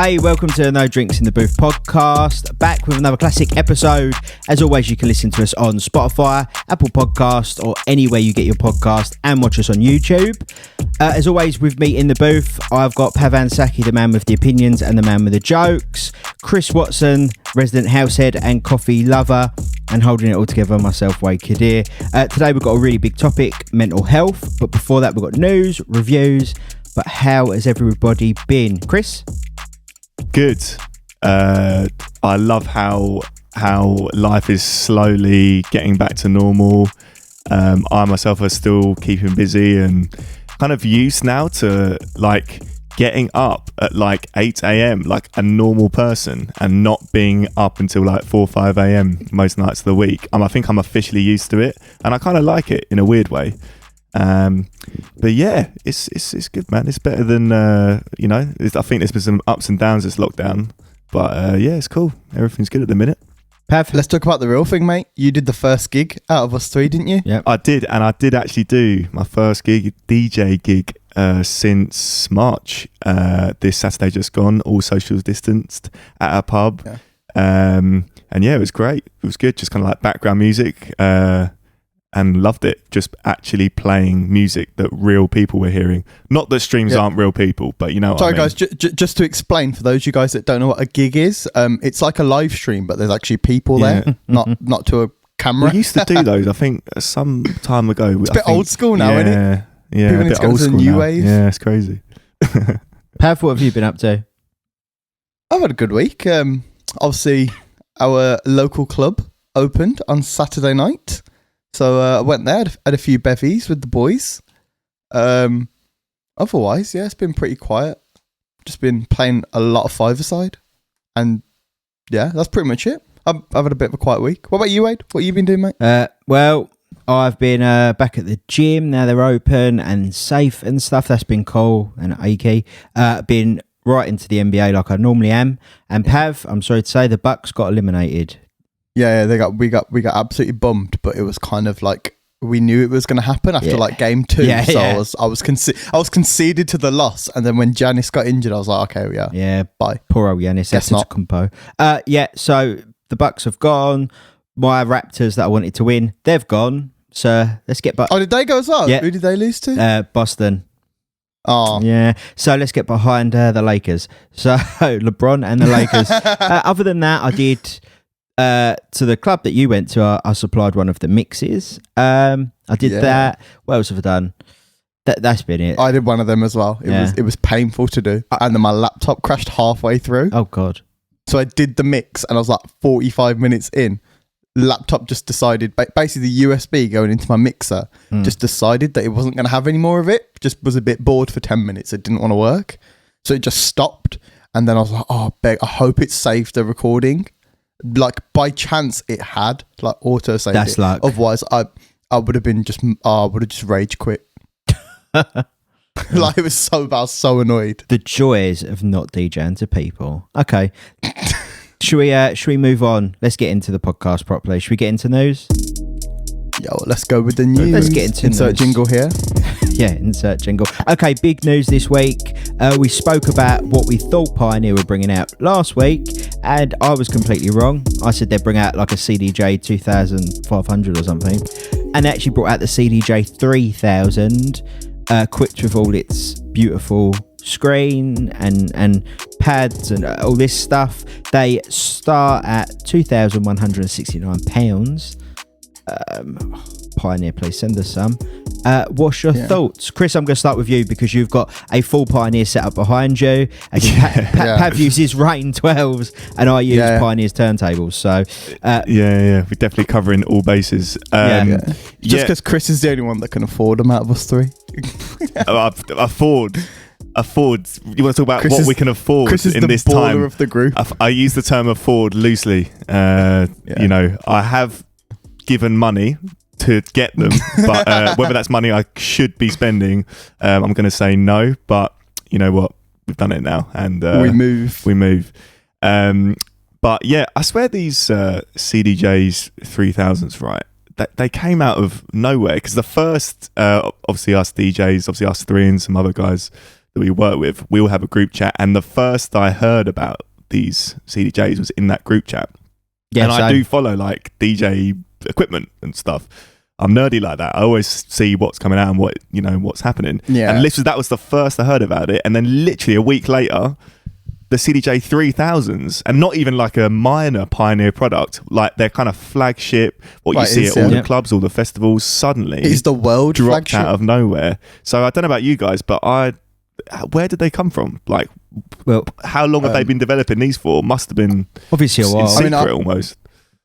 Hey, welcome to No Drinks in the Booth podcast. Back with another classic episode. As always, you can listen to us on Spotify, Apple Podcast, or anywhere you get your podcast, and watch us on YouTube. As always, with me in the booth, I've got Pav and Chris, the man with the opinions and the man with the jokes. Chris Watson, resident househead and coffee lover, and holding it all together, myself, Wade Kadir. Today we've got a really big topic, mental health. But before that, we've got news, reviews. But how has everybody been? Chris? Good. I love how life is slowly getting back to normal. I myself are still keeping busy and kind of used now to like getting up at like 8 a.m. like a normal person and not being up until like 4 or 5 a.m. most nights of the week. I think I'm officially used to it and I kind of like it in a weird way. But yeah, it's good, man. It's better than I think there's been some ups and downs this lockdown, but yeah, it's cool. Everything's good at the minute. Perfect. Let's talk about the real thing, mate. You did the first gig out of us three, didn't you? Yeah, I did, and I did actually do my first DJ gig since March. This Saturday just gone, all social distanced at a pub. Yeah. And yeah, it was great. It was good, just kind of like background music. And loved it, just actually playing music that real people were hearing. Not that streams aren't real people, but you know what I mean. Guys, just to explain for those of you guys that don't know what a gig is, it's like a live stream, but there's actually people there, not to a camera. We used to do those, I think, some time ago. It's a bit old school now, isn't it? Yeah, people a bit old school new now. wave. Yeah, it's crazy. Pav, what have you been up to? I've had a good week. Obviously, our local club opened on Saturday night. So I went there, had a few bevies with the boys. Otherwise, yeah, it's been pretty quiet. Just been playing a lot of five-a-side. And yeah, that's pretty much it. I've had a bit of a quiet week. What about you, Wade? What have you been doing, mate? Well, I've been back at the gym. Now they're open and safe and stuff. That's been cool and achy. Been right into the NBA like I normally am. And Pav, I'm sorry to say, the Bucks got eliminated. Yeah, we got absolutely bummed, but it was kind of like we knew it was going to happen after like game 2. I was conceded to the loss, and then when Giannis got injured, I was like, okay, yeah, bye. Poor old Giannis. Guess not. So the Bucks have gone. My Raptors that I wanted to win, they've gone. So let's get back. Oh, did they go as well? Yeah. Who did they lose to? Boston. Oh, yeah. So let's get behind the Lakers. So LeBron and the Lakers. Other than that, I did. To the club that you went to, I supplied one of the mixes. I did that. What else have I done? That's been it. I did one of them as well. It was painful to do, and then my laptop crashed halfway through. Oh god! So I did the mix, and I was like 45 minutes in. Laptop just decided, basically the USB going into my mixer, just decided that it wasn't going to have any more of it. Just was a bit bored for 10 minutes. It didn't want to work, so it just stopped. And then I was like, I hope it saved the recording. Like by chance it had like auto saved. That's luck. Otherwise I would have been I would have just rage quit. Like it was I was so annoyed. The joys of not DJing to people. Okay. Should we move on? Let's get into the podcast properly. Should we get into news? Yo, let's go with the news. Let's get into insert news. Jingle here. Yeah, insert jingle. Okay, big news this week. We spoke about what we thought Pioneer were bringing out last week, and I was completely wrong. I said they'd bring out like a CDJ 2500 or something, and they actually brought out the CDJ 3000, equipped with all its beautiful screen and pads and all this stuff. They start at £2,169. Pioneer, please send us some. What's your thoughts? Chris, I'm going to start with you because you've got a full Pioneer setup behind you. Pav uses Rain 12s and I use Pioneer's turntables. So we're definitely covering all bases. Just because Chris is the only one that can afford them out of us three. Afford. You want to talk about Chris what we can afford Chris is in the this baller time of the group. I use the term afford loosely. You know, I have given money to get them, but whether that's money I should be spending, I'm going to say no. But you know what, we've done it now, and we move. But yeah, I swear these CDJs 3000s, right? They came out of nowhere because the first, obviously us DJs, obviously us three and some other guys that we work with, we all have a group chat, and the first I heard about these CDJs was in that group chat. Yeah, and so I do follow like DJ equipment and stuff. I'm nerdy like that. I always see what's coming out and what's happening. Yeah. And literally that was the first I heard about it. And then literally a week later, the CDJ 3000s, and not even like a minor pioneer product, like their kind of flagship, what you see at all the clubs, all the festivals, suddenly it's the world dropped flagship out of nowhere. So I don't know about you guys, but where did they come from? Like, well, how long have they been developing these for? Must have been obviously a while. in secret almost.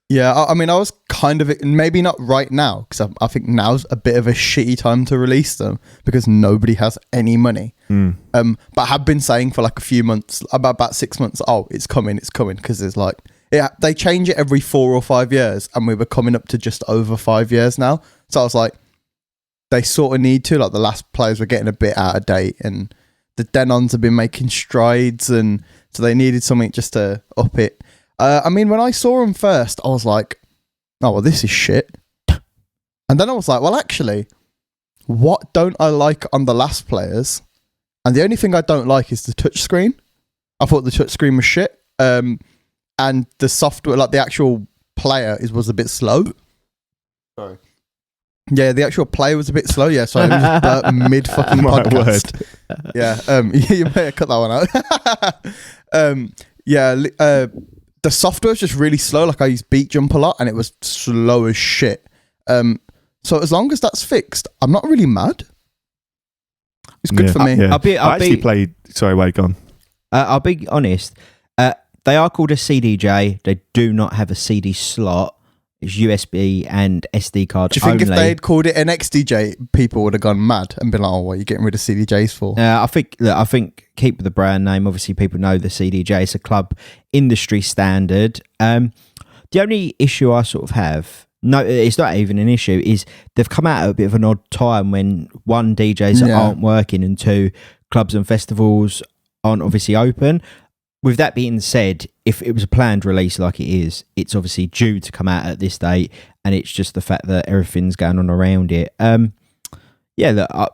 Yeah, I mean, I was kind of, maybe not right now, because I think now's a bit of a shitty time to release them because nobody has any money. But I have been saying for like a few months, about 6 months, oh, it's coming, because there's like, they change it every 4 or 5 years, and we were coming up to just over 5 years now. So I was like, they sort of need to, like the last players were getting a bit out of date, and the Denons have been making strides, and so they needed something just to up it. I mean, when I saw them first, I was like, oh, well, this is shit. And then I was like, well, actually, what don't I like on the last players? And the only thing I don't like is the touchscreen. I thought the touchscreen was shit. And the software, like the actual player was a bit slow. Sorry. Yeah, the actual player was a bit slow. Yeah, so I just burped mid fucking podcast. Yeah, you better cut that one out. The software was just really slow. Like I used Beat Jump a lot, and it was slow as shit. So as long as that's fixed, I'm not really mad. It's good for me. Yeah. I actually played. Sorry, wait, go on. I'll be honest. They are called a CDJ. They do not have a CD slot. It's USB and SD card. Do you think only. if they'd called it an XDJ, people would have gone mad and been like, "Oh, what are you getting rid of CDJs for?" I think keep the brand name. Obviously, people know the CDJ. It's a club industry standard. The only issue I sort of have, no, it's not even an issue, is they've come out at a bit of an odd time when one, DJs aren't working, and two, clubs and festivals aren't obviously open. With that being said, if it was a planned release like it is, it's obviously due to come out at this date, and it's just the fact that everything's going on around it. Look, I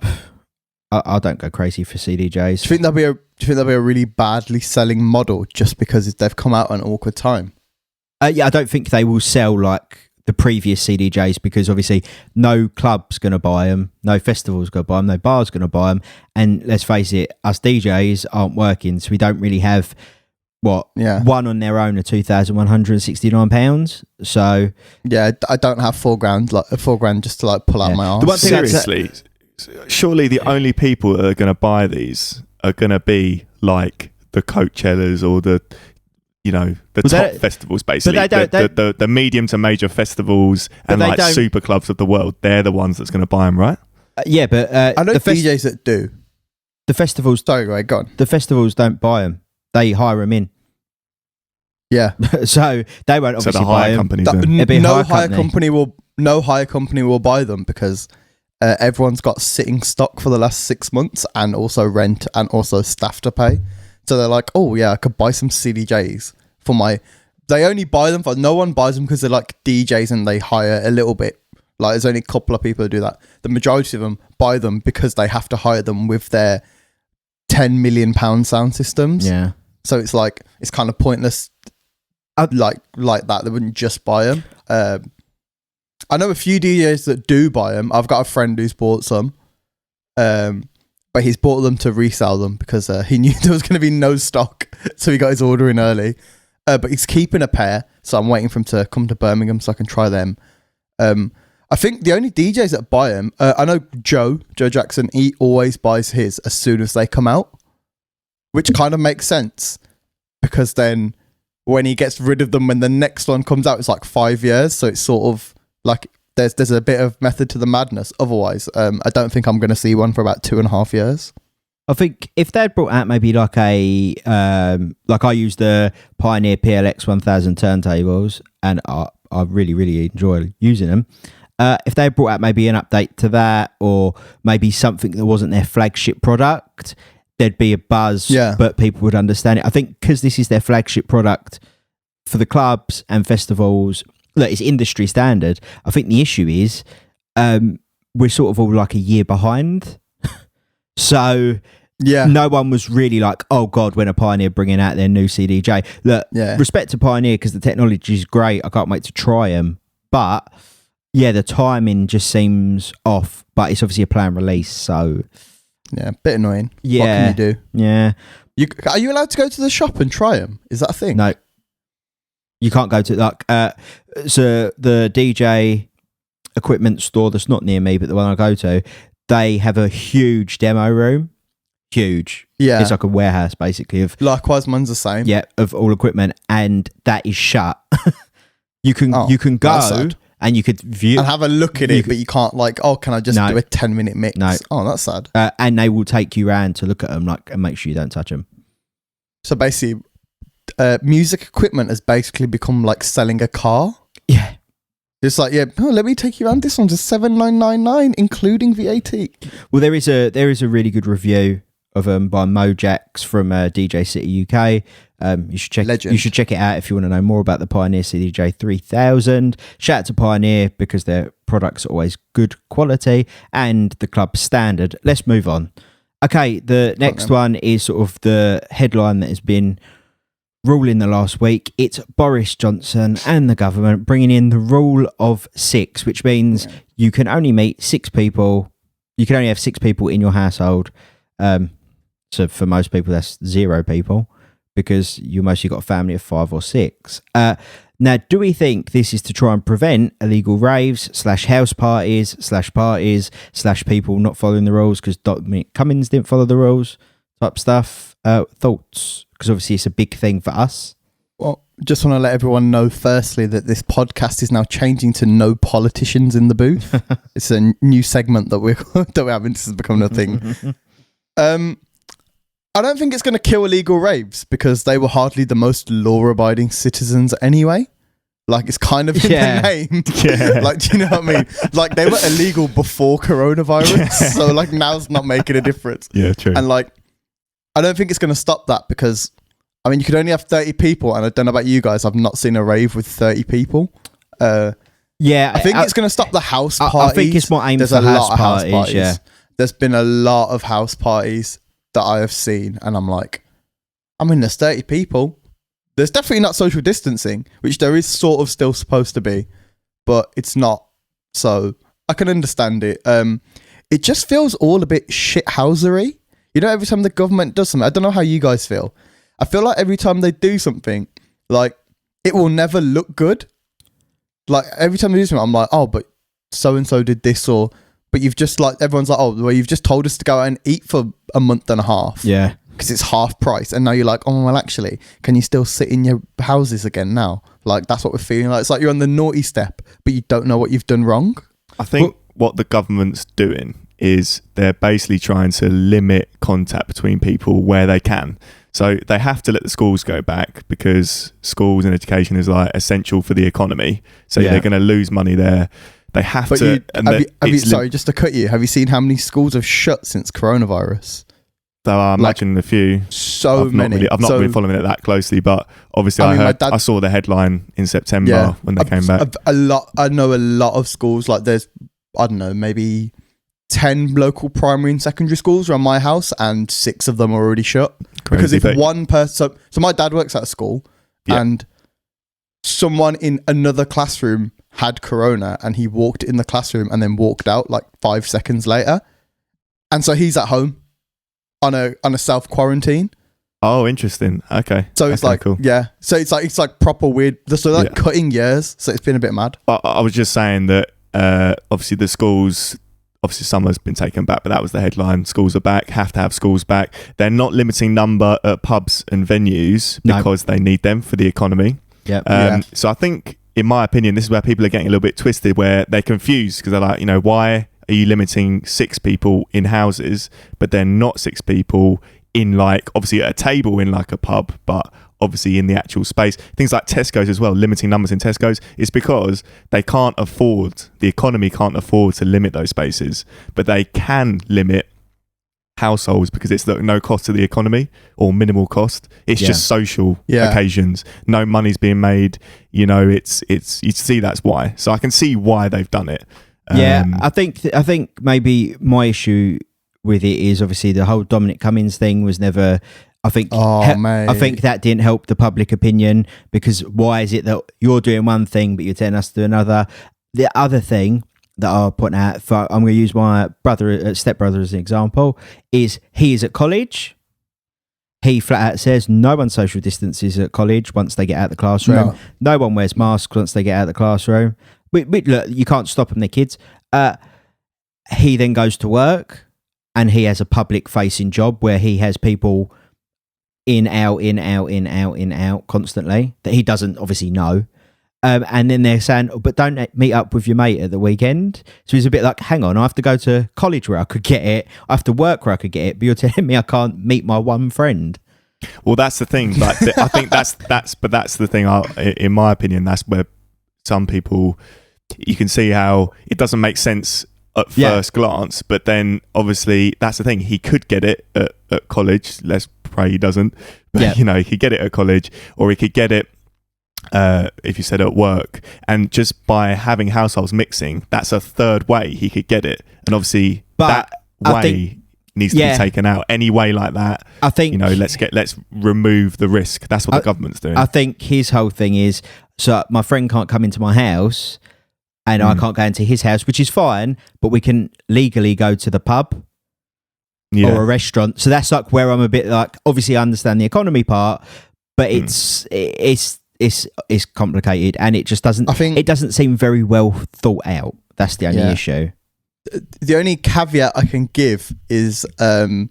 don't go crazy for CDJs. Do you think that'll be a really badly selling model just because they've come out at an awkward time? I don't think they will sell like the previous CDJs, because obviously no club's going to buy them, no festival's going to buy them, no bar's going to buy them, and let's face it, us DJs aren't working, so we don't really have one on their own are £2,169. So yeah, I don't have £4,000 just to like pull out my arse. The one thing seriously, surely the only people that are going to buy these are going to be like the Coachellas or the top festivals, basically. The medium to major festivals and like super clubs of the world. They're the ones that's going to buy them, right? But I know DJs that do. The festivals. Sorry, go on. The festivals don't buy them; they hire them in. Yeah. So they won't obviously buy them. No hire company will buy them because everyone's got sitting stock for the last 6 months, and also rent, and also staff to pay. So they're like, oh yeah, I could buy some CDJs for my... They only buy them for... No one buys them because they're like DJs and they hire a little bit. Like there's only a couple of people who do that. The majority of them buy them because they have to hire them with their £10 million sound systems. Yeah. So it's like, it's kind of pointless like that. They wouldn't just buy them. I know a few DJs that do buy them. I've got a friend who's bought some. But he's bought them to resell them because he knew there was going to be no stock. So he got his order in early. But he's keeping a pair. So I'm waiting for him to come to Birmingham so I can try them. I think the only DJs that buy them, I know Joe Jackson, he always buys his as soon as they come out. Which kind of makes sense. Because then when he gets rid of them, when the next one comes out, it's like 5 years. So it's sort of like... There's a bit of method to the madness. Otherwise, I don't think I'm going to see one for about 2.5 years. I think if they'd brought out maybe like a like I use the Pioneer PLX 1000 turntables, and I really, really enjoy using them. If they brought out maybe an update to that, or maybe something that wasn't their flagship product, there'd be a buzz, but people would understand it. I think because this is their flagship product for the clubs and festivals, look, it's industry standard. I think the issue is we're sort of all like a year behind. So Yeah. no one was really like, oh God, when are Pioneer bringing out their new CDJ? Look, respect to Pioneer because the technology is great. I can't wait to try them. But yeah, the timing just seems off. But it's obviously a planned release, so yeah, bit annoying. Yeah, what can you do? Yeah, are you allowed to go to the shop and try them? Is that a thing? No, you can't go to so the DJ equipment store that's not near me, but the one I go to, they have a huge demo room. Huge. Yeah. It's like a warehouse basically of likewise, mine's the same. Yeah, of all equipment, and that is shut. you can go and you could view and have a look at it, but you can't can I just do a 10-minute mix? No. Oh, that's sad. And they will take you around to look at them and make sure you don't touch them. So basically, music equipment has basically become like selling a car. Yeah. It's like, let me take you around. This one's a 7,999, including VAT. Well, there is a really good review of them by Mojax from DJ City UK. You should check. Legend. You should check it out if you want to know more about the Pioneer CDJ 3000. Shout out to Pioneer because their products are always good quality and the club standard. Let's move on. Okay, the next one is sort of the headline that has been ruling the last week. It's Boris Johnson and the government bringing in the rule of 6, which means you can only meet 6 people. You can only have 6 people in your household. So for most people, that's 0 people because you mostly got a family of 5 or 6. Now, do we think this is to try and prevent illegal raves / house parties / parties / people not following the rules because Dominic Cummings didn't follow the rules type stuff? Thoughts? Because obviously it's a big thing for us. Well, just want to let everyone know firstly that this podcast is now changing to no politicians in the booth. It's a new segment that we're having. This is becoming a thing. I don't think it's going to kill illegal raves because they were hardly the most law-abiding citizens anyway. Like, it's kind of in the name. Yeah. Like, do you know what I mean? Like, they were illegal before coronavirus. So, like, now's not making a difference. Yeah, true. And, like, I don't think it's going to stop that because, I mean, you could only have 30 people. And I don't know about you guys. I've not seen a rave with 30 people. I think it's going to stop the house parties. I think it's more aimed for house parties, yeah. There's been a lot of house parties that I have seen, and I'm like, I mean, there's 30 people. There's definitely not social distancing, which there is sort of still supposed to be, but it's not. So I can understand it. It just feels all a bit shithousery. You know, every time the government does something, I don't know how you guys feel. I feel like every time they do something, like, it will never look good. Like, every time they do something, I'm like, oh, but so-and-so did this, or... But you've just everyone's like, oh, well, you've just told us to go out and eat for a month and a half. Yeah. Because it's half price. And now you're like, oh, well, actually, can you still sit in your houses again now? Like, that's what we're feeling like. It's like you're on the naughty step, but you don't know what you've done wrong. I think what the government's doing is they're basically trying to limit contact between people where they can. So they have to let the schools go back because schools and education is like essential for the economy. So they're going to lose money there. They have to. Sorry, just to cut you. Have you seen how many schools have shut since coronavirus? So I imagine a few. So many. I've not been following it that closely, but obviously I saw the headline in September when they came back. I know a lot of schools. Like there's, I don't know, maybe 10 local primary and secondary schools around my house, and 6 of them are already shut. Crazy, because if one person, so my dad works at a school, and someone in another classroom had corona, and he walked in the classroom and then walked out like 5 seconds later, and so he's at home on a self quarantine. Oh, interesting. Okay, so it's like cool. So it's like proper weird. So cutting years. So it's been a bit mad. I was just saying that obviously the schools. Obviously, summer's been taken back, but that was the headline. Schools are back, have to have schools back. They're not limiting number at pubs and venues because they need them for the economy. So I think, in my opinion, this is where people are getting a little bit twisted, where they're confused because they're like, you know, why are you limiting 6 people in houses, but they're not 6 people in, like, obviously at a table in like a pub, but obviously in the actual space. Things like Tesco's as well, limiting numbers in Tesco's, is because they can't afford, the economy can't afford to limit those spaces, but they can limit households because it's no cost to the economy or minimal cost. It's just social occasions. No money's being made. You know, it's you see that's why. So I can see why they've done it. I think maybe my issue with it is obviously the whole Dominic Cummings thing was never. I think mate. I think that didn't help the public opinion, because why is it that you're doing one thing but you're telling us to do another? The other thing that I'll point out, I'm going to use my stepbrother as an example, is he is at college. He flat out says no one social distances at college once they get out of the classroom. No one wears masks once they get out of the classroom. Look, you can't stop them, they're kids. He then goes to work and he has a public facing job where he has people in, out constantly that he doesn't obviously know. And then they're saying, but don't meet up with your mate at the weekend. So he's a bit like, hang on, I have to go to college where I could get it. I have to work where I could get it. But you're telling me I can't meet my one friend. Well, that's the thing. Like, I think that's the thing. In my opinion, that's where some people, you can see how it doesn't make sense at first glance, but then obviously that's the thing. He could get it at college. Let's pray he doesn't. But he could get it at college, or he could get it if you said at work. And just by having households mixing, that's a third way he could get it. And obviously that way needs to be taken out. Any way like that, I think, let's remove the risk. That's what the government's doing. I think his whole thing is, so my friend can't come into my house and I can't go into his house, which is fine, but we can legally go to the pub or a restaurant. So that's like where I'm a bit like, obviously I understand the economy part, but it's complicated, and it just doesn't, it doesn't seem very well thought out. That's the only issue. The only caveat I can give is I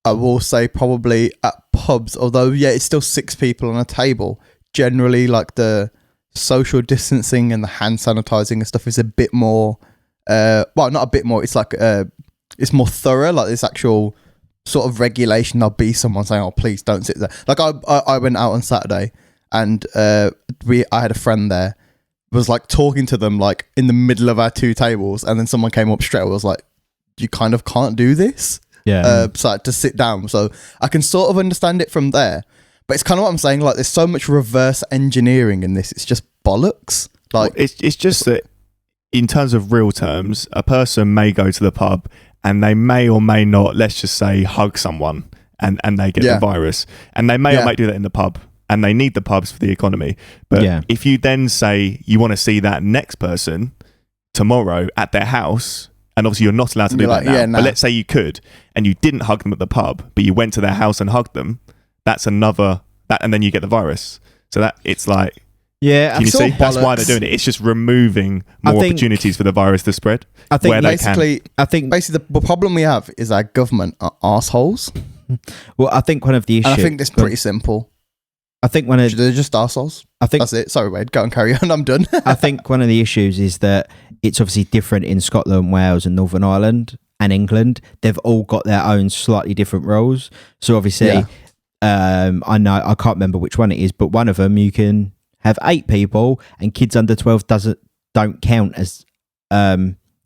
will say probably at pubs, although it's still 6 people on a table, generally like the social distancing and the hand sanitizing and stuff is a bit more not a bit more, it's like it's more thorough. Like this actual sort of regulation. There'll be someone saying, oh please don't sit there. Like I went out on Saturday and I had a friend there, was like talking to them like in the middle of our 2 tables, and then someone came up straight away, was like, you kind of can't do this. So I had to sit down. So I can sort of understand it from there. But it's kind of what I'm saying, like there's so much reverse engineering in this, it's just bollocks. Like it's just that in terms of real terms, a person may go to the pub and they may or may not, let's just say, hug someone and they get the virus. And they may or may do that in the pub, and they need the pubs for the economy. But if you then say you want to see that next person tomorrow at their house, and obviously you're not allowed to do that now, but let's say you could, and you didn't hug them at the pub, but you went to their house and hugged them, that's another, and then you get the virus. So that it's like, can you see? That's why they're doing it. It's just removing more opportunities for the virus to spread. I think basically the problem we have is our government are arseholes. Well, I think one of the issues, and I think it's pretty simple. I think they're just arseholes. I think that's it. Sorry, Wade, go and carry on. I'm done. I think one of the issues is that it's obviously different in Scotland, Wales, and Northern Ireland and England. They've all got their own slightly different rules. So obviously, I know I can't remember which one it is, but one of them you can have 8 people, and kids under 12 don't count as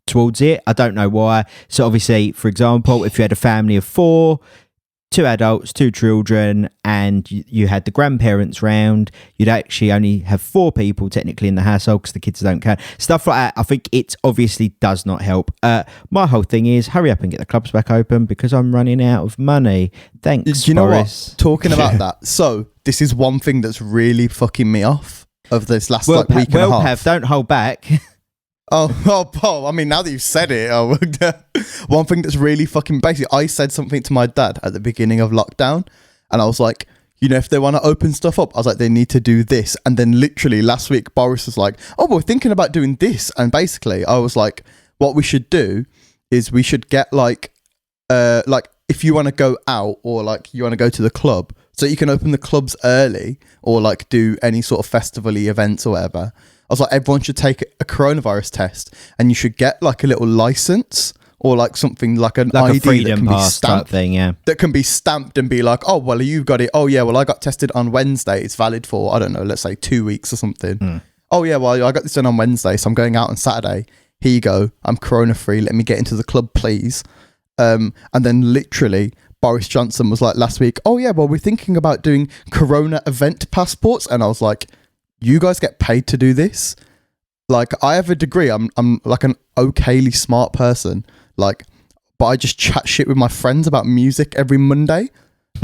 towards it. I don't know why. So obviously, for example, if you had a family of 4, 2 adults, 2 children, and you had the grandparents round, you'd actually only have 4 people technically in the household because the kids don't count. Stuff like that, I think it obviously does not help. My whole thing is hurry up and get the clubs back open because I'm running out of money. Thanks, you know Boris. What? Talking about that, so this is one thing that's really fucking me off of this last week and a half. Don't hold back. Oh, I mean, now that you've said it, one thing that's really fucking basically, I said something to my dad at the beginning of lockdown, and I was like, if they want to open stuff up, I was like, they need to do this. And then literally last week, Boris was like, oh, we're thinking about doing this. And basically, I was like, what we should do is we should get like if you want to go out or like you want to go to the club, so you can open the clubs early or like do any sort of festival-y events or whatever. I was like, everyone should take a coronavirus test, and you should get like a little license or like something like an ID a freedom that can pass be stamped, type thing, that can be stamped and be like, oh, well, you've got it. Oh, yeah, well, I got tested on Wednesday. It's valid for, I don't know, let's say 2 weeks or something. Oh, yeah, well, I got this done on Wednesday, so I'm going out on Saturday. Here you go. I'm corona free. Let me get into the club, please. And then literally Boris Johnson was like last week, oh, yeah, well, we're thinking about doing corona event passports. And I was like, you guys get paid to do this? Like, I have a degree. I'm like an okayly smart person. Like, but I just chat shit with my friends about music every Monday.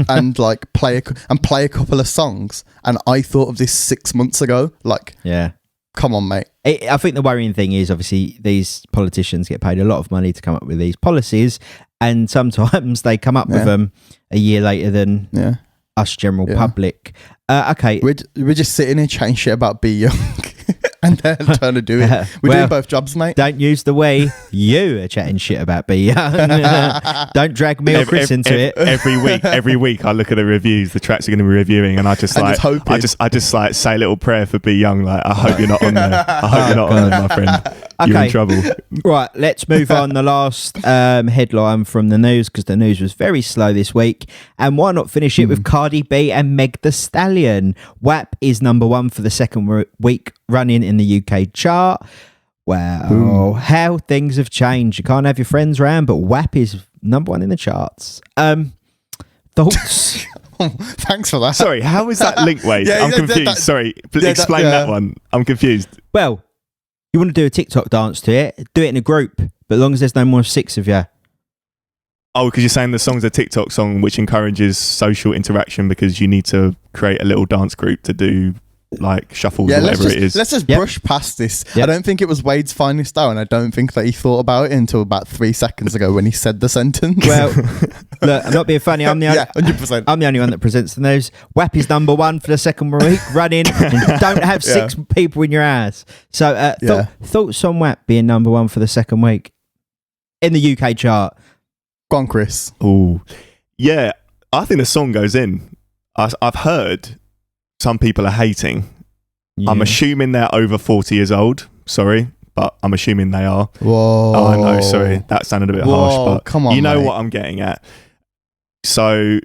And like play a couple of songs, and I thought of this 6 months ago. Like, yeah, come on, mate. I think the worrying thing is obviously these politicians get paid a lot of money to come up with these policies, and sometimes they come up with them a year later than us general public. Okay, we're just sitting here chatting shit about Be Young. And they're trying to do it. We're doing both jobs, mate. Don't use the way you are chatting shit about Be Young. Don't drag me or Chris into it. Every week I look at the reviews, the tracks are going to be reviewing, and I just like say a little prayer for Be Young. Like, I hope you're not on there. I hope you're not on there, my friend. You're in trouble. Right, let's move on. The last headline from the news, because the news was very slow this week. And why not finish it with Cardi B and Meg Thee Stallion? WAP is number 1 for the second week running in the UK chart. Wow, how things have changed. You can't have your friends round, but WAP is number 1 in the charts. Thoughts? Thanks for that. Sorry, how is that linked, Wade? I'm confused. Sorry, explain that one. I'm confused. Well, you want to do a TikTok dance to it, do it in a group, but as long as there's no more 6 of you. Oh, because you're saying the song's a TikTok song which encourages social interaction because you need to create a little dance group to do like shuffles or whatever it is. Let's just brush past this. I don't think it was Wade's finest hour, and I don't think that he thought about it until about 3 seconds ago when he said the sentence. Well, look, I'm not being funny. I'm the only, 100%. I'm the only one that presents the news. WAP is number 1 for the second week running. And don't have 6 people in your ass. So thoughts on WAP being number 1 for the second week in the UK chart? Go on, Chris. Oh, yeah. I think the song goes in. I've heard some people are hating. Yeah. I'm assuming they're over 40 years old. Sorry, but I'm assuming they are. Whoa. Oh, I know. Sorry. That sounded a bit harsh, but come on, you know mate. what I'm getting at. So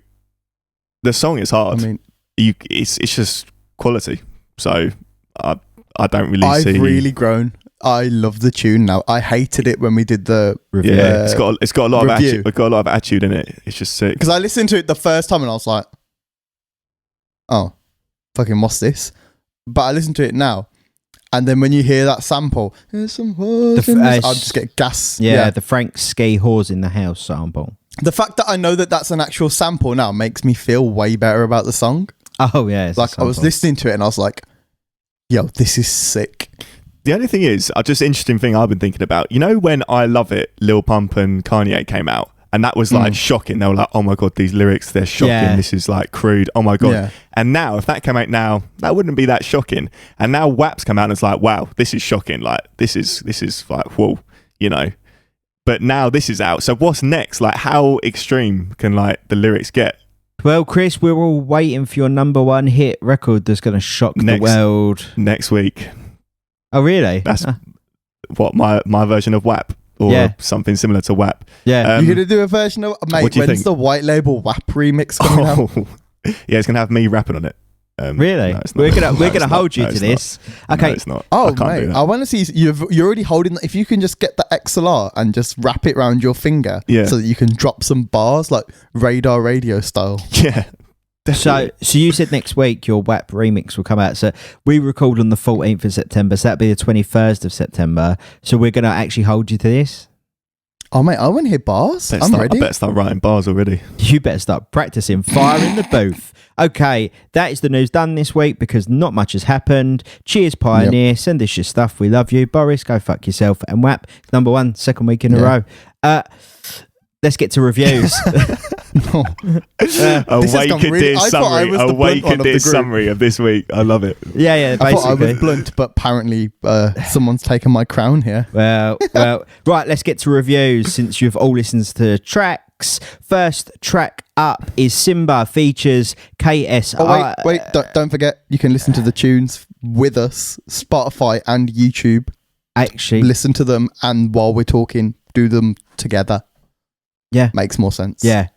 the song is hard. I mean, it's just quality. So I don't really see. I've really grown. I love the tune now. I hated it when we did the review. Yeah, it's got a lot of attitude. It's got a lot of attitude in it. It's just sick. Because I listened to it the first time and I was like, oh, fucking what's this? But I listened to it now, and then when you hear that sample, there's some whores in this, I'll just get gas. Yeah, the Frank Ski Whores in the House sample. The fact that I know that that's an actual sample now makes me feel way better about the song. Oh yeah, like I was listening to it and I was like, yo, this is sick. The only thing is, just interesting thing I've been thinking about, you know, when I Love It, Lil Pump and Kanye came out, and that was like shocking. They were like, oh my God, these lyrics, they're shocking. Yeah. This is like crude. Oh my God. Yeah. And now, if that came out now, that wouldn't be that shocking. And now WAP's come out and it's like, wow, this is shocking. Like, this is like, whoa, you know. But now this is out. So what's next? Like, how extreme can like the lyrics get? Well, Chris, we're all waiting for your number 1 hit record that's going to shock the world. Next week. Oh, really? That's what, my version of WAP? Or something similar to WAP. Yeah. You're going to do a version of... Mate, when's the white label WAP remix coming out? Yeah, it's going to have me rapping on it. Really? No, we're gonna hold you to this. Not. Okay. No, it's not. Oh, mate, I want to see... You're already holding... If you can just get the XLR and just wrap it around your finger so that you can drop some bars like Radar Radio style. Yeah. So you said next week your WAP remix will come out. So we record on the 14th of September. So that'd be the 21st of September. So we're going to actually hold you to this. Oh, mate, I want to hear bars. I'm ready. I better start writing bars already. You better start practicing. Fire in the booth. Okay, that is the news done this week because not much has happened. Cheers, Pioneer. Yep. Send us your stuff. We love you. Boris, go fuck yourself. And WAP, number 1, second week in a row. Let's get to reviews. Awakened summary of this week. I love it. Yeah, basically. I thought I was blunt, but apparently someone's taken my crown here. Well, right, let's get to reviews since you've all listened to tracks. First track up is Simba features KSI. Oh, wait, don't forget, you can listen to the tunes with us, Spotify and YouTube. Actually. Listen to them, and while we're talking, do them together. Yeah. Makes more sense. Yeah.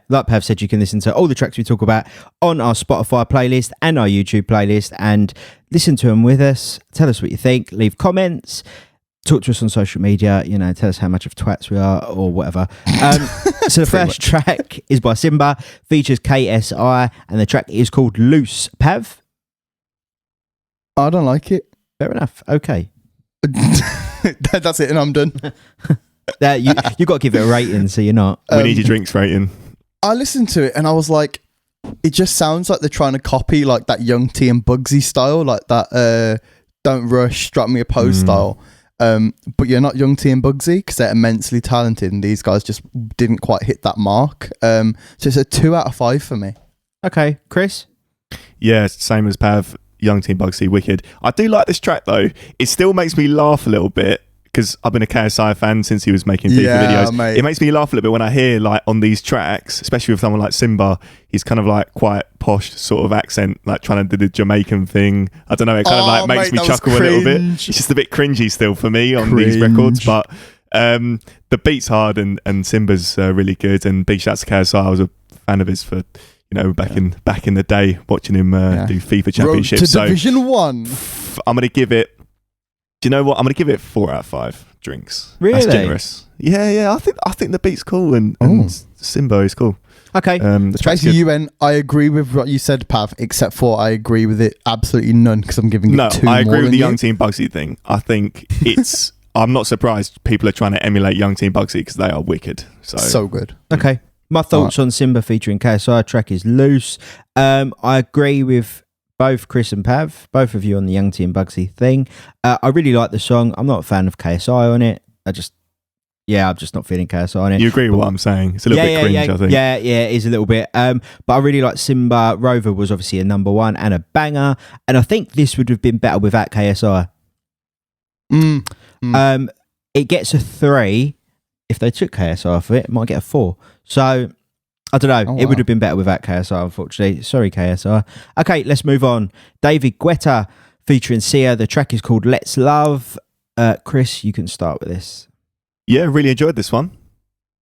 Like Pav said, you can listen to all the tracks we talk about on our Spotify playlist and our YouTube playlist and listen to them with us. Tell us what you think. Leave comments. Talk to us on social media. You know, tell us how much of twats we are or whatever. So the first track is by Simba, features KSI, and the track is called Loose. Pav? I don't like it. Fair enough. Okay. That's it, and I'm done. You got to give it a rating, so you're not. We need your drinks rating. I listened to it and I was like, it just sounds like they're trying to copy like that Young T and Bugsy style, like that Don't Rush, Strike Me a Pose style. But you're not Young T and Bugsy because they're immensely talented and these guys just didn't quite hit that mark. So it's a 2 out of 5 for me. Okay, Chris? Yeah, same as Pav, Young Team Bugsy, wicked. I do like this track though. It still makes me laugh a little bit because I've been a KSI fan since he was making FIFA videos. Mate. It makes me laugh a little bit when I hear like on these tracks, especially with someone like Simba, he's kind of like quite posh sort of accent, like trying to do the Jamaican thing. I don't know, it kind of like makes me chuckle a little bit. It's just a bit cringy still for me on these records, but the beat's hard and Simba's really good. And big shouts to KSI. I was a fan of his for back in the day, watching him do FIFA Championship. Road to Division 1. I'm gonna give it. Do you know what? I'm gonna give it 4 out of 5 drinks. Really? That's generous. Yeah. I think the beat's cool and Simba is cool. Okay. Basically, you went. I agree with what you said, Pav. Except for I agree with it absolutely none because I'm giving it 2 more. I agree with the you. Young Team Bugsy thing. I think it's. I'm not surprised people are trying to emulate Young Team Bugsy because they are wicked. So good. Okay. My thoughts on Simba featuring KSI track is loose. I agree with both Chris and Pav, both of you on the Young T and Bugsy thing. I really like the song. I'm not a fan of KSI on it. I'm just not feeling KSI on it. You agree with what I'm saying? It's a little bit cringe, I think. Yeah, it is a little bit. But I really like Simba. Rover was obviously a number 1 and a banger. And I think this would have been better without KSI. It gets a 3. If they took KSI off it might get a 4. So, I don't know. It would have been better without KSI, unfortunately. Sorry, KSI. Okay, let's move on. David Guetta featuring Sia. The track is called Let's Love. Chris, you can start with this. Yeah, really enjoyed this one.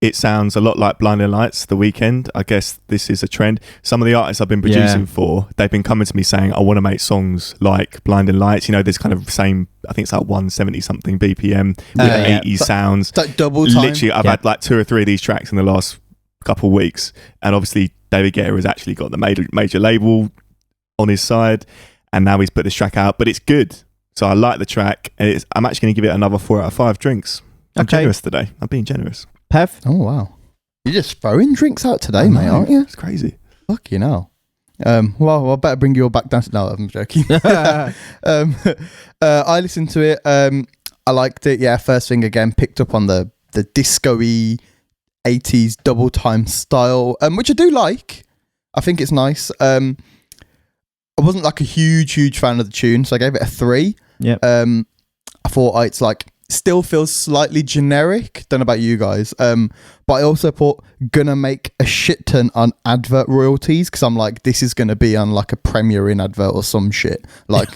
It sounds a lot like Blinding Lights, The Weeknd. I guess this is a trend. Some of the artists I've been producing for, they've been coming to me saying, I want to make songs like Blinding Lights. There's kind of same, I think it's like 170 something BPM with 80s sounds. It's like double time. Literally, I've had like 2 or 3 of these tracks in the last couple of weeks. And obviously, David Guetta has actually got the major label on his side. And now he's put this track out. But it's good. So I like the track. And I'm actually going to give it another 4 out of 5 drinks. I'm generous today. I'm being generous. Pav? Oh, wow. You're just throwing drinks out today, mate, aren't you? It's crazy. Fuck you know. Well, I better bring you all back down. No, I'm joking. I listened to it. I liked it. Yeah, first thing again, picked up on the disco-y 80s double time style, which I do like. I think it's nice. I wasn't like a huge fan of the tune, so I gave it a 3. Yeah. I thought it's like still feels slightly generic. Don't know about you guys. But I also thought gonna make a shit ton on advert royalties because I'm like, this is gonna be on like a Premier Inn advert or some shit like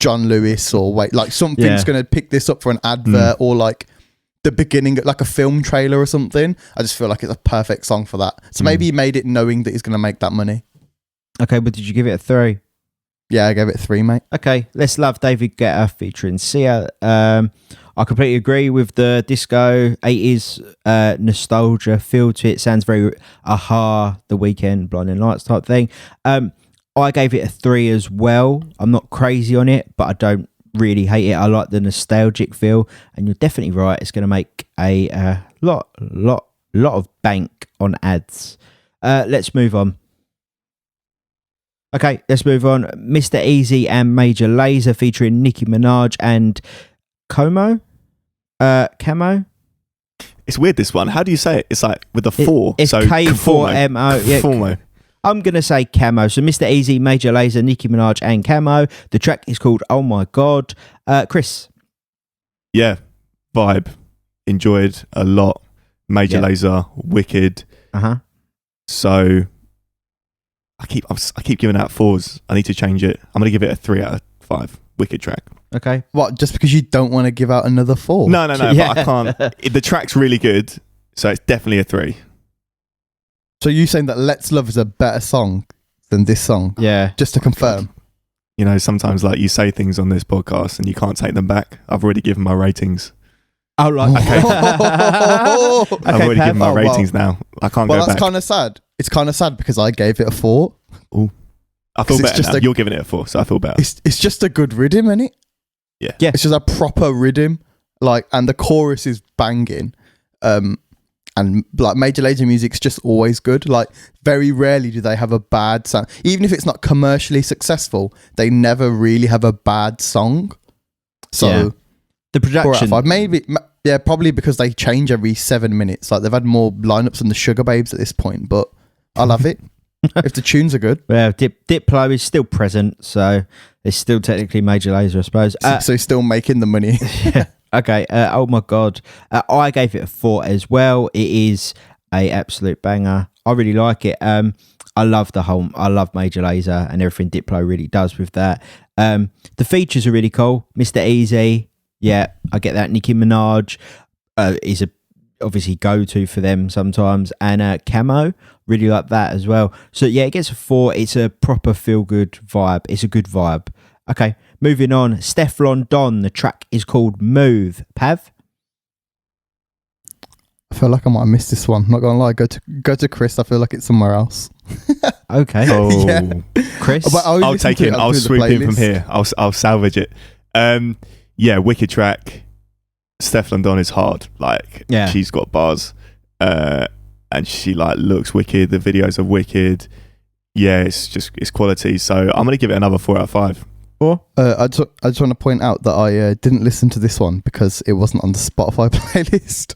John Lewis or like something's gonna pick this up for an advert or like the beginning, like a film trailer or something. I just feel like it's a perfect song for that. So maybe he made it knowing that he's gonna make that money. Okay, but did you give it a 3? Yeah, I gave it a 3, mate. Okay, Let's Love, David Guetta featuring Sia. I completely agree with the disco 80s nostalgia feel to it. Sounds very Aha, The Weeknd, Blinding Lights type thing. I gave it a 3 as well. I'm not crazy on it, but I don't really hate it. I like the nostalgic feel, and you're definitely right. It's going to make a lot of bank on ads. Let's move on. Okay, let's move on. Mr. Easy and Major Lazer featuring Nicki Minaj and Camo. It's weird, this one. How do you say it? It's like with a 4. It's so K4MO. Yeah, Conformo. I'm going to say Camo. So Mr. Easy, Major Lazer, Nicki Minaj and Camo. The track is called Oh My God. Chris? Yeah, vibe. Enjoyed a lot. Major Lazer, wicked. So I keep giving out 4s. I need to change it. I'm going to give it a 3 out of 5. Wicked track. Okay. What, just because you don't want to give out another 4? No, but I can't. The track's really good, so it's definitely a 3. So you saying that Let's Love is a better song than this song? Yeah. Just to confirm. Sometimes like you say things on this podcast and you can't take them back. I've already given my ratings. Oh, right. Okay. I've already given my ratings now. I can't go back. Well, that's kind of sad. It's kind of sad because I gave it a 4. Ooh. I feel better now. You're giving it a 4, so I feel better. It's just a good rhythm, isn't it? Yeah. It's just a proper rhythm, and the chorus is banging. And like Major Lazer music's just always good. Like very rarely do they have a bad sound. Even if it's not commercially successful, they never really have a bad song. So the production, 4 out of 5. Maybe, probably because they change every 7 minutes. Like they've had more lineups than the Sugar Babes at this point, but I love it. If the tunes are good. Well, Diplo is still present, so it's still technically Major Lazer, I suppose. So he's still making the money. Yeah. Okay. Oh my God. I gave it a 4 as well. It is a absolute banger. I really like it. I love Major Lazer and everything Diplo really does with that. The features are really cool. Mr. Easy. Yeah, I get that. Nicki Minaj is a obviously go-to for them sometimes. And Camo, really like that as well. So yeah, it gets a 4. It's a proper feel-good vibe. It's a good vibe. Okay, moving on. Stefflon Don. The track is called Move. Pav? I feel like I might have missed this one. Not gonna lie. Go to Chris. I feel like it's somewhere else. Okay. Oh, Yeah. Chris? I'll take it. I'll swoop in from here. I'll salvage it. Yeah, wicked track. Stefflon Don is hard. Like, she's got bars, and she like looks wicked. The videos are wicked. Yeah, it's quality. So I'm gonna give it another 4 out of 5. I just want to point out that I didn't listen to this one because it wasn't on the Spotify playlist.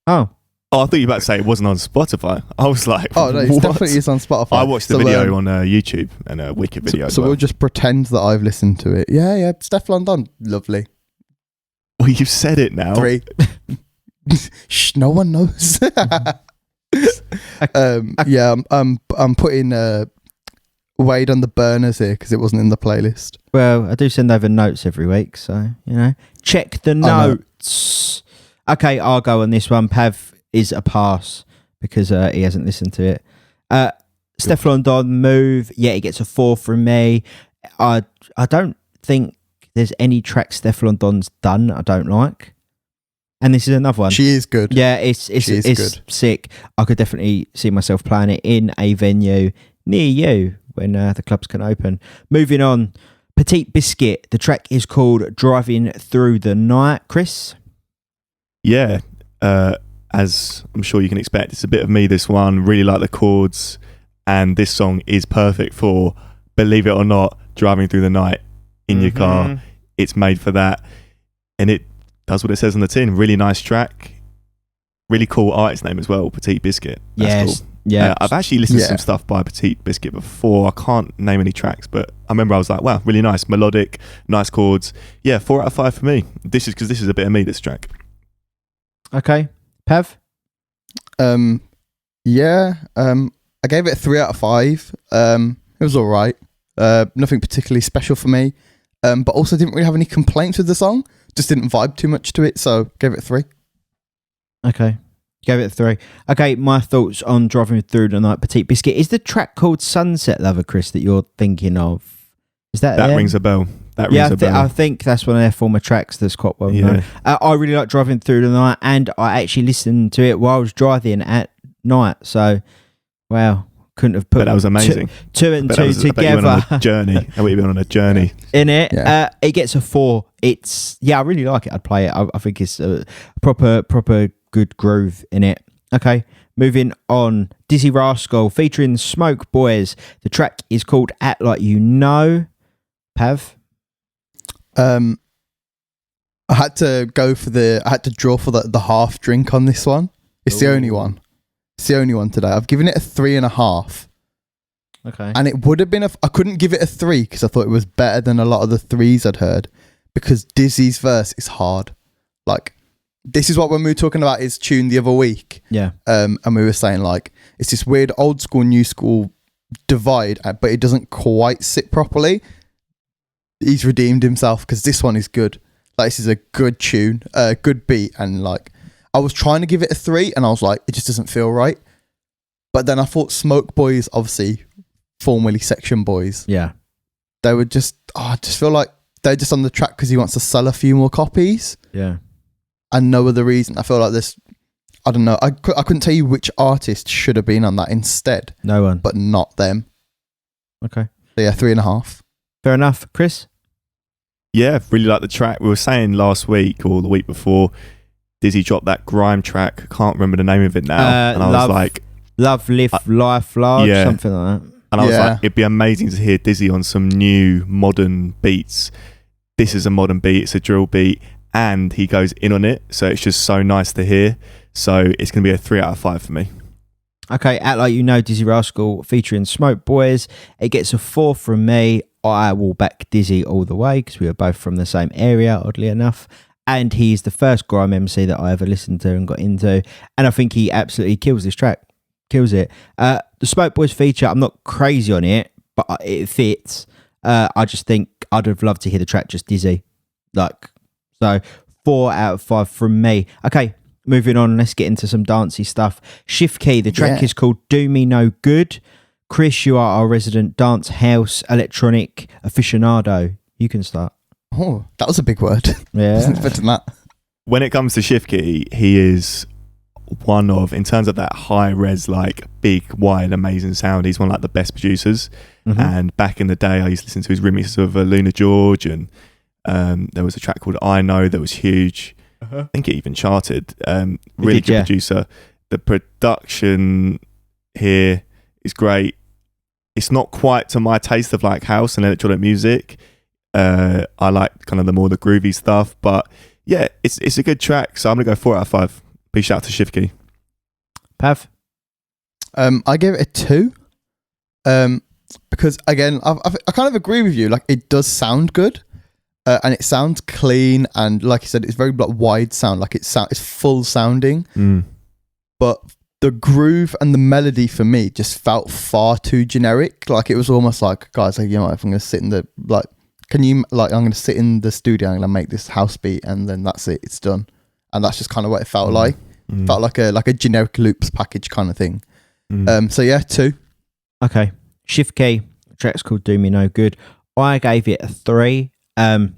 Oh, I thought you were about to say it wasn't on Spotify. I was like, oh no, it definitely is on Spotify. I watched the video on YouTube and a wicked video. So we'll just pretend that I've listened to it. Yeah, Stefflon Don, lovely. Well, you've said it now. 3. Shh, no one knows. Yeah, I'm putting Wade on the burners here because it wasn't in the playlist. well, I do send over notes every week, so, check the notes. Okay, I'll go on this one. Pav is a pass because he hasn't listened to it. Stefflon Don, Move. Yeah, he gets a 4 from me. I don't think there's any track Stefflon Don's done I don't like. And this is another one. She is good. Yeah, it's good. sick. I could definitely see myself playing it in a venue near you when the clubs can open. Moving on, Petite Biscuit. The track is called Driving Through the Night. Chris? Yeah, as I'm sure you can expect, it's a bit of me, this one. Really like the chords, and this song is perfect for, believe it or not, driving through the night in your car. It's made for that, and it does what it says on the tin. Really nice track. Really cool artist name as well, Petite Biscuit. That's Yes. cool. Yeah. I've actually listened to some stuff by Petite Biscuit before. I can't name any tracks, but I remember I was like, wow, really nice. Melodic, nice chords. Yeah, 4 out of 5 for me. This is because this is a bit of me, this track. Okay. Pav? I gave it a 3 out of 5. It was all right. Nothing particularly special for me. But also didn't really have any complaints with the song. Just didn't vibe too much to it, so gave it a 3. Okay. Gave it a 3. Okay, my thoughts on Driving Through the Night, Petite Biscuit. Is the track called Sunset Lover, Chris, that you're thinking of? Is that That them? rings a bell. I think that's one of their former tracks that's quite well known. I really like Driving Through the Night, and I actually listened to it while I was driving at night. So, wow, couldn't have put But that was amazing. two and two I bet you went together. on a journey. I bet you've been on a journey. In it. Yeah. It gets a 4. I really like it. I'd play it. I think it's a proper good groove in it. Okay, moving on. Dizzy Rascal featuring Smoke Boys. The track is called Act Like You Know. Pav? I had to draw for the half drink on this one. It's the only one. It's the only one today. I've given it a 3.5. Okay. And it would have been I couldn't give it a 3 because I thought it was better than a lot of the 3s I'd heard, because Dizzy's verse is hard. Like, this is what when we were talking about his tune the other week. Yeah. And we were saying like it's this weird old school new school divide, but it doesn't quite sit properly. He's redeemed himself because this one is good. Like, this is a good tune, good beat, and like I was trying to give it a 3 and I was like, it just doesn't feel right. But then I thought Smoke Boys, obviously formerly Section Boys, Yeah. they were just I just feel like they're just on the track because he wants to sell a few more copies. Yeah. And no other reason. I feel like this, I don't know, I couldn't tell you which artist should have been on that instead. No one. But not them. Okay. So yeah, 3.5. Fair enough. Chris? Yeah, really like the track. We were saying last week or the week before, Dizzy dropped that grime track. Can't remember the name of it now. And I was like, Love, Live, Life, Large, something like that. And I was like, it'd be amazing to hear Dizzy on some new modern beats. This is a modern beat. It's a drill beat. And he goes in on it. So it's just so nice to hear. So it's going to be a 3 out of 5 for me. Okay, Act Like You Know, Dizzy Rascal featuring Smoke Boys. It gets a 4 from me. I will back Dizzy all the way because we were both from the same area, oddly enough. And he's the first grime MC that I ever listened to and got into. And I think he absolutely kills this track. Kills it. The Smoke Boys feature, I'm not crazy on it, but it fits. I just think I'd have loved to hear the track just Dizzy. So 4 out of 5 from me. Okay, moving on. Let's get into some dancey stuff. Shift Key. The track is called Do Me No Good. Chris, you are our resident dance house electronic aficionado. You can start. Oh, that was a big word. Yeah. Wasn't expecting that. When it comes to Shift Key, he is one of, in terms of that high res, like big, wide, amazing sound, he's one of like the best producers. Mm-hmm. And back in the day, I used to listen to his remixes of Luna George, and there was a track called I Know that was huge. I think it even charted. Really good producer. The production here is great. It's not quite to my taste of like house and electronic music. I like kind of the groovy stuff, but yeah, it's a good track. So I'm gonna go 4 out of 5. Big shout out to Shifky. Pav? I gave it a 2. Because again, I kind of agree with you. Like, it does sound good, and it sounds clean, and like you said, it's very like wide sound. Like it's full sounding, but the groove and the melody for me just felt far too generic. Like it was almost like, guys, like, you know, if I'm gonna sit in the I'm gonna sit in the studio and I'm gonna make this house beat, and then that's it, it's done. And that's just kind of what it felt like. It felt like a generic loops package kind of thing. So yeah, 2. Okay. Shift Key, the track's called Do Me No Good. I gave it a 3. I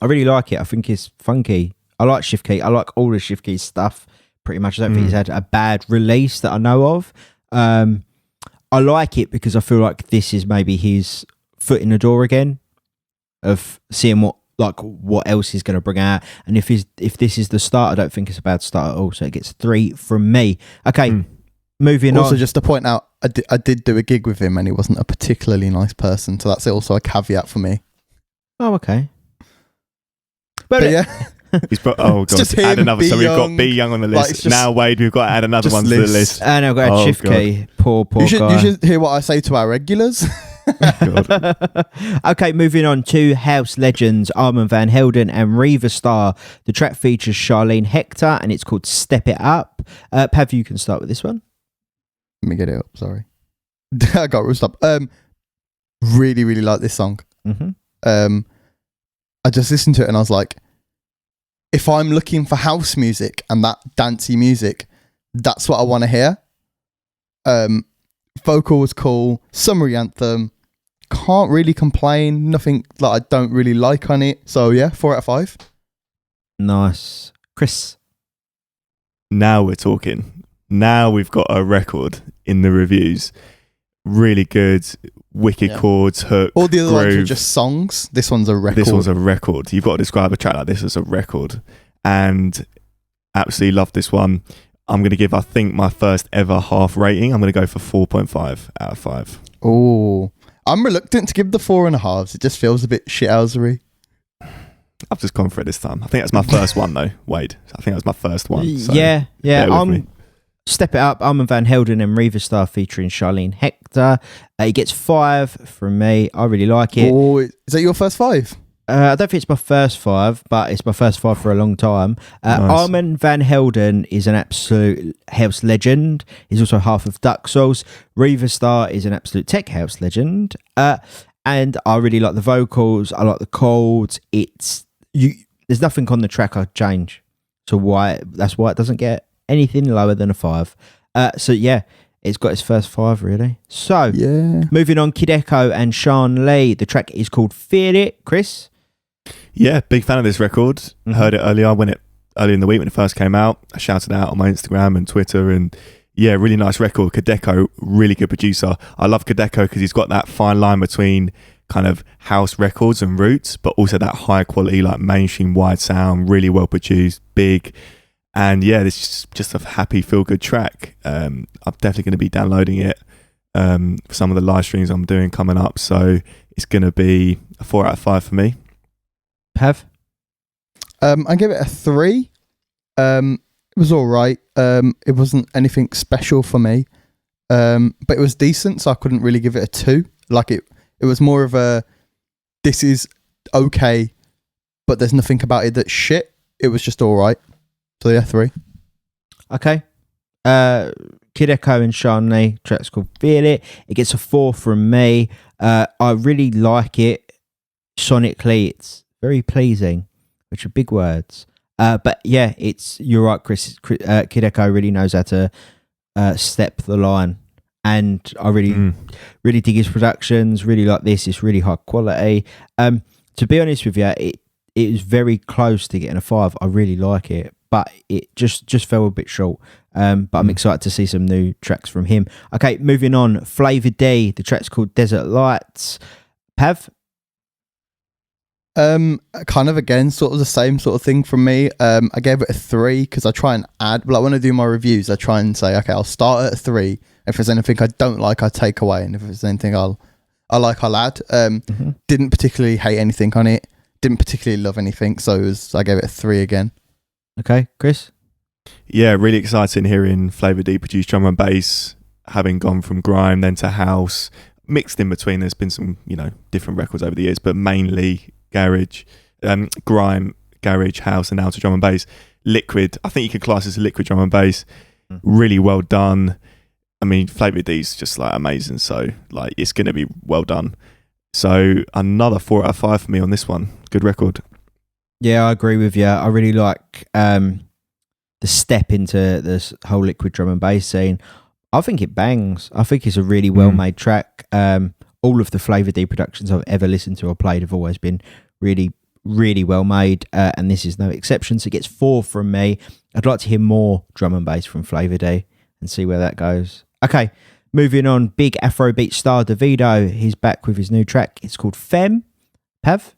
really like it. I think it's funky. I like Shift Key. I like all the Shift Key stuff pretty much. I don't think he's had a bad release that I know of. I like it because I feel like this is maybe his foot in the door again of seeing what else he's going to bring out. And if this is the start, I don't think it's a bad start at all. So it gets 3 from me. Okay, moving on. Also, just to point out, I did do a gig with him and he wasn't a particularly nice person. So that's also a caveat for me. Oh, okay. But yeah. He's god, just add another. So we've Young. got Be Young on the list. Now, Wade, we've got to add another one to the list. And I've got Shift Key. Poor you guy. You should hear what I say to our regulars. Okay, moving on to house legends Armand Van Helden and Reva Star. The track features Charlene Hector and it's called Step It Up. Pav, you can start with this one. Let me get it up, sorry. I got rushed up. Really, really like this song. I just listened to it and I was like, if I'm looking for house music and that dancey music, that's what I want to hear. Vocal was cool. Summary anthem. Can't really complain. Nothing that I don't really like on it. So yeah, 4 out of 5. Nice. Chris? Now we're talking. Now we've got a record in the reviews. Really good. Wicked chords, hook, all the other groove. ones are just songs. This one's a record. This one's a record. You've got to describe a track like this as a record. And absolutely love this one. I'm going to give, I think, my first ever half rating. I'm going to go for 4.5 out of 5. Oh, I'm reluctant to give the 4.5. It just feels a bit shithousery. I've just gone for it this time. I think that's my first one, though, Wade. I think that was my first one. So yeah. Step It Up, Armand Van Helden and Reva Star featuring Charlene Hector. It gets 5 from me. I really like it. Oh, is that your first 5? I don't think it's my first 5, but it's my first 5 for a long time. Nice. Armand Van Helden is an absolute house legend. He's also half of Duck Sauce. Reva Star is an absolute tech house legend. And I really like the vocals. I like the chords. There's nothing on the track I'd change. So that's why it doesn't get anything lower than a 5. So yeah, it's got its first 5 really. So moving on, Kid Echo and Sean Lee. The track is called Feel It. Chris? Yeah, big fan of this record. Heard it earlier in the week when it first came out. I shouted out on my Instagram and Twitter, and yeah, really nice record. Kid Echo, really good producer. I love Kid Echo because he's got that fine line between kind of house records and roots, but also that high quality, like mainstream wide sound, really well produced, big. And yeah, this is just a happy, feel good track. I'm definitely going to be downloading it for some of the live streams I'm doing coming up. So it's going to be a 4 out of 5 for me. Pav? I give it a 3. It was all right. It wasn't anything special for me, but it was decent, so I couldn't really give it a 2. Like it was more of a, this is okay, but there's nothing about it that's shit. It was just all right. So yeah, 3. Okay. Kid Echo and Sharney, track's called Feel It. It gets a 4 from me. I really like it. Sonically, it's very pleasing, which are big words. But yeah, you're right, Chris. Kid Echo really knows how to step the line. And I really dig his productions, really like this. It's really high quality. To be honest with you, it is very close to getting a 5. I really like it, but it just fell a bit short. But I'm excited to see some new tracks from him. Okay, moving on. Flavor D, the track's called Desert Lights. Pav? Kind of again, sort of the same sort of thing from me. I gave it a 3 because I try and add, like when I do my reviews, I try and say, okay, I'll start at a 3. If there's anything I don't like, I take away, and if there's anything I'll add. Didn't particularly hate anything on it. Didn't particularly love anything, so I gave it a 3 again. Okay, Chris? Yeah, really exciting hearing Flavor D produce drum and bass, having gone from grime then to house, mixed in between. There's been some, different records over the years, but mainly garage, grime, garage, house, and now to drum and bass. Liquid, I think you could class this as liquid drum and bass. Really well done. I mean, Flavor D's just like amazing, so like it's going to be well done. So another 4 out of 5 for me on this one. Good record. Yeah, I agree with you. I really like the step into this whole liquid drum and bass scene. I think it bangs. I think it's a really well-made track. All of the Flavor D productions I've ever listened to or played have always been really, really well made, and this is no exception. So it gets 4 from me. I'd like to hear more drum and bass from Flavor D and see where that goes. Okay, moving on. Big Afrobeat star Davido. He's back with his new track. It's called Femme. Pav?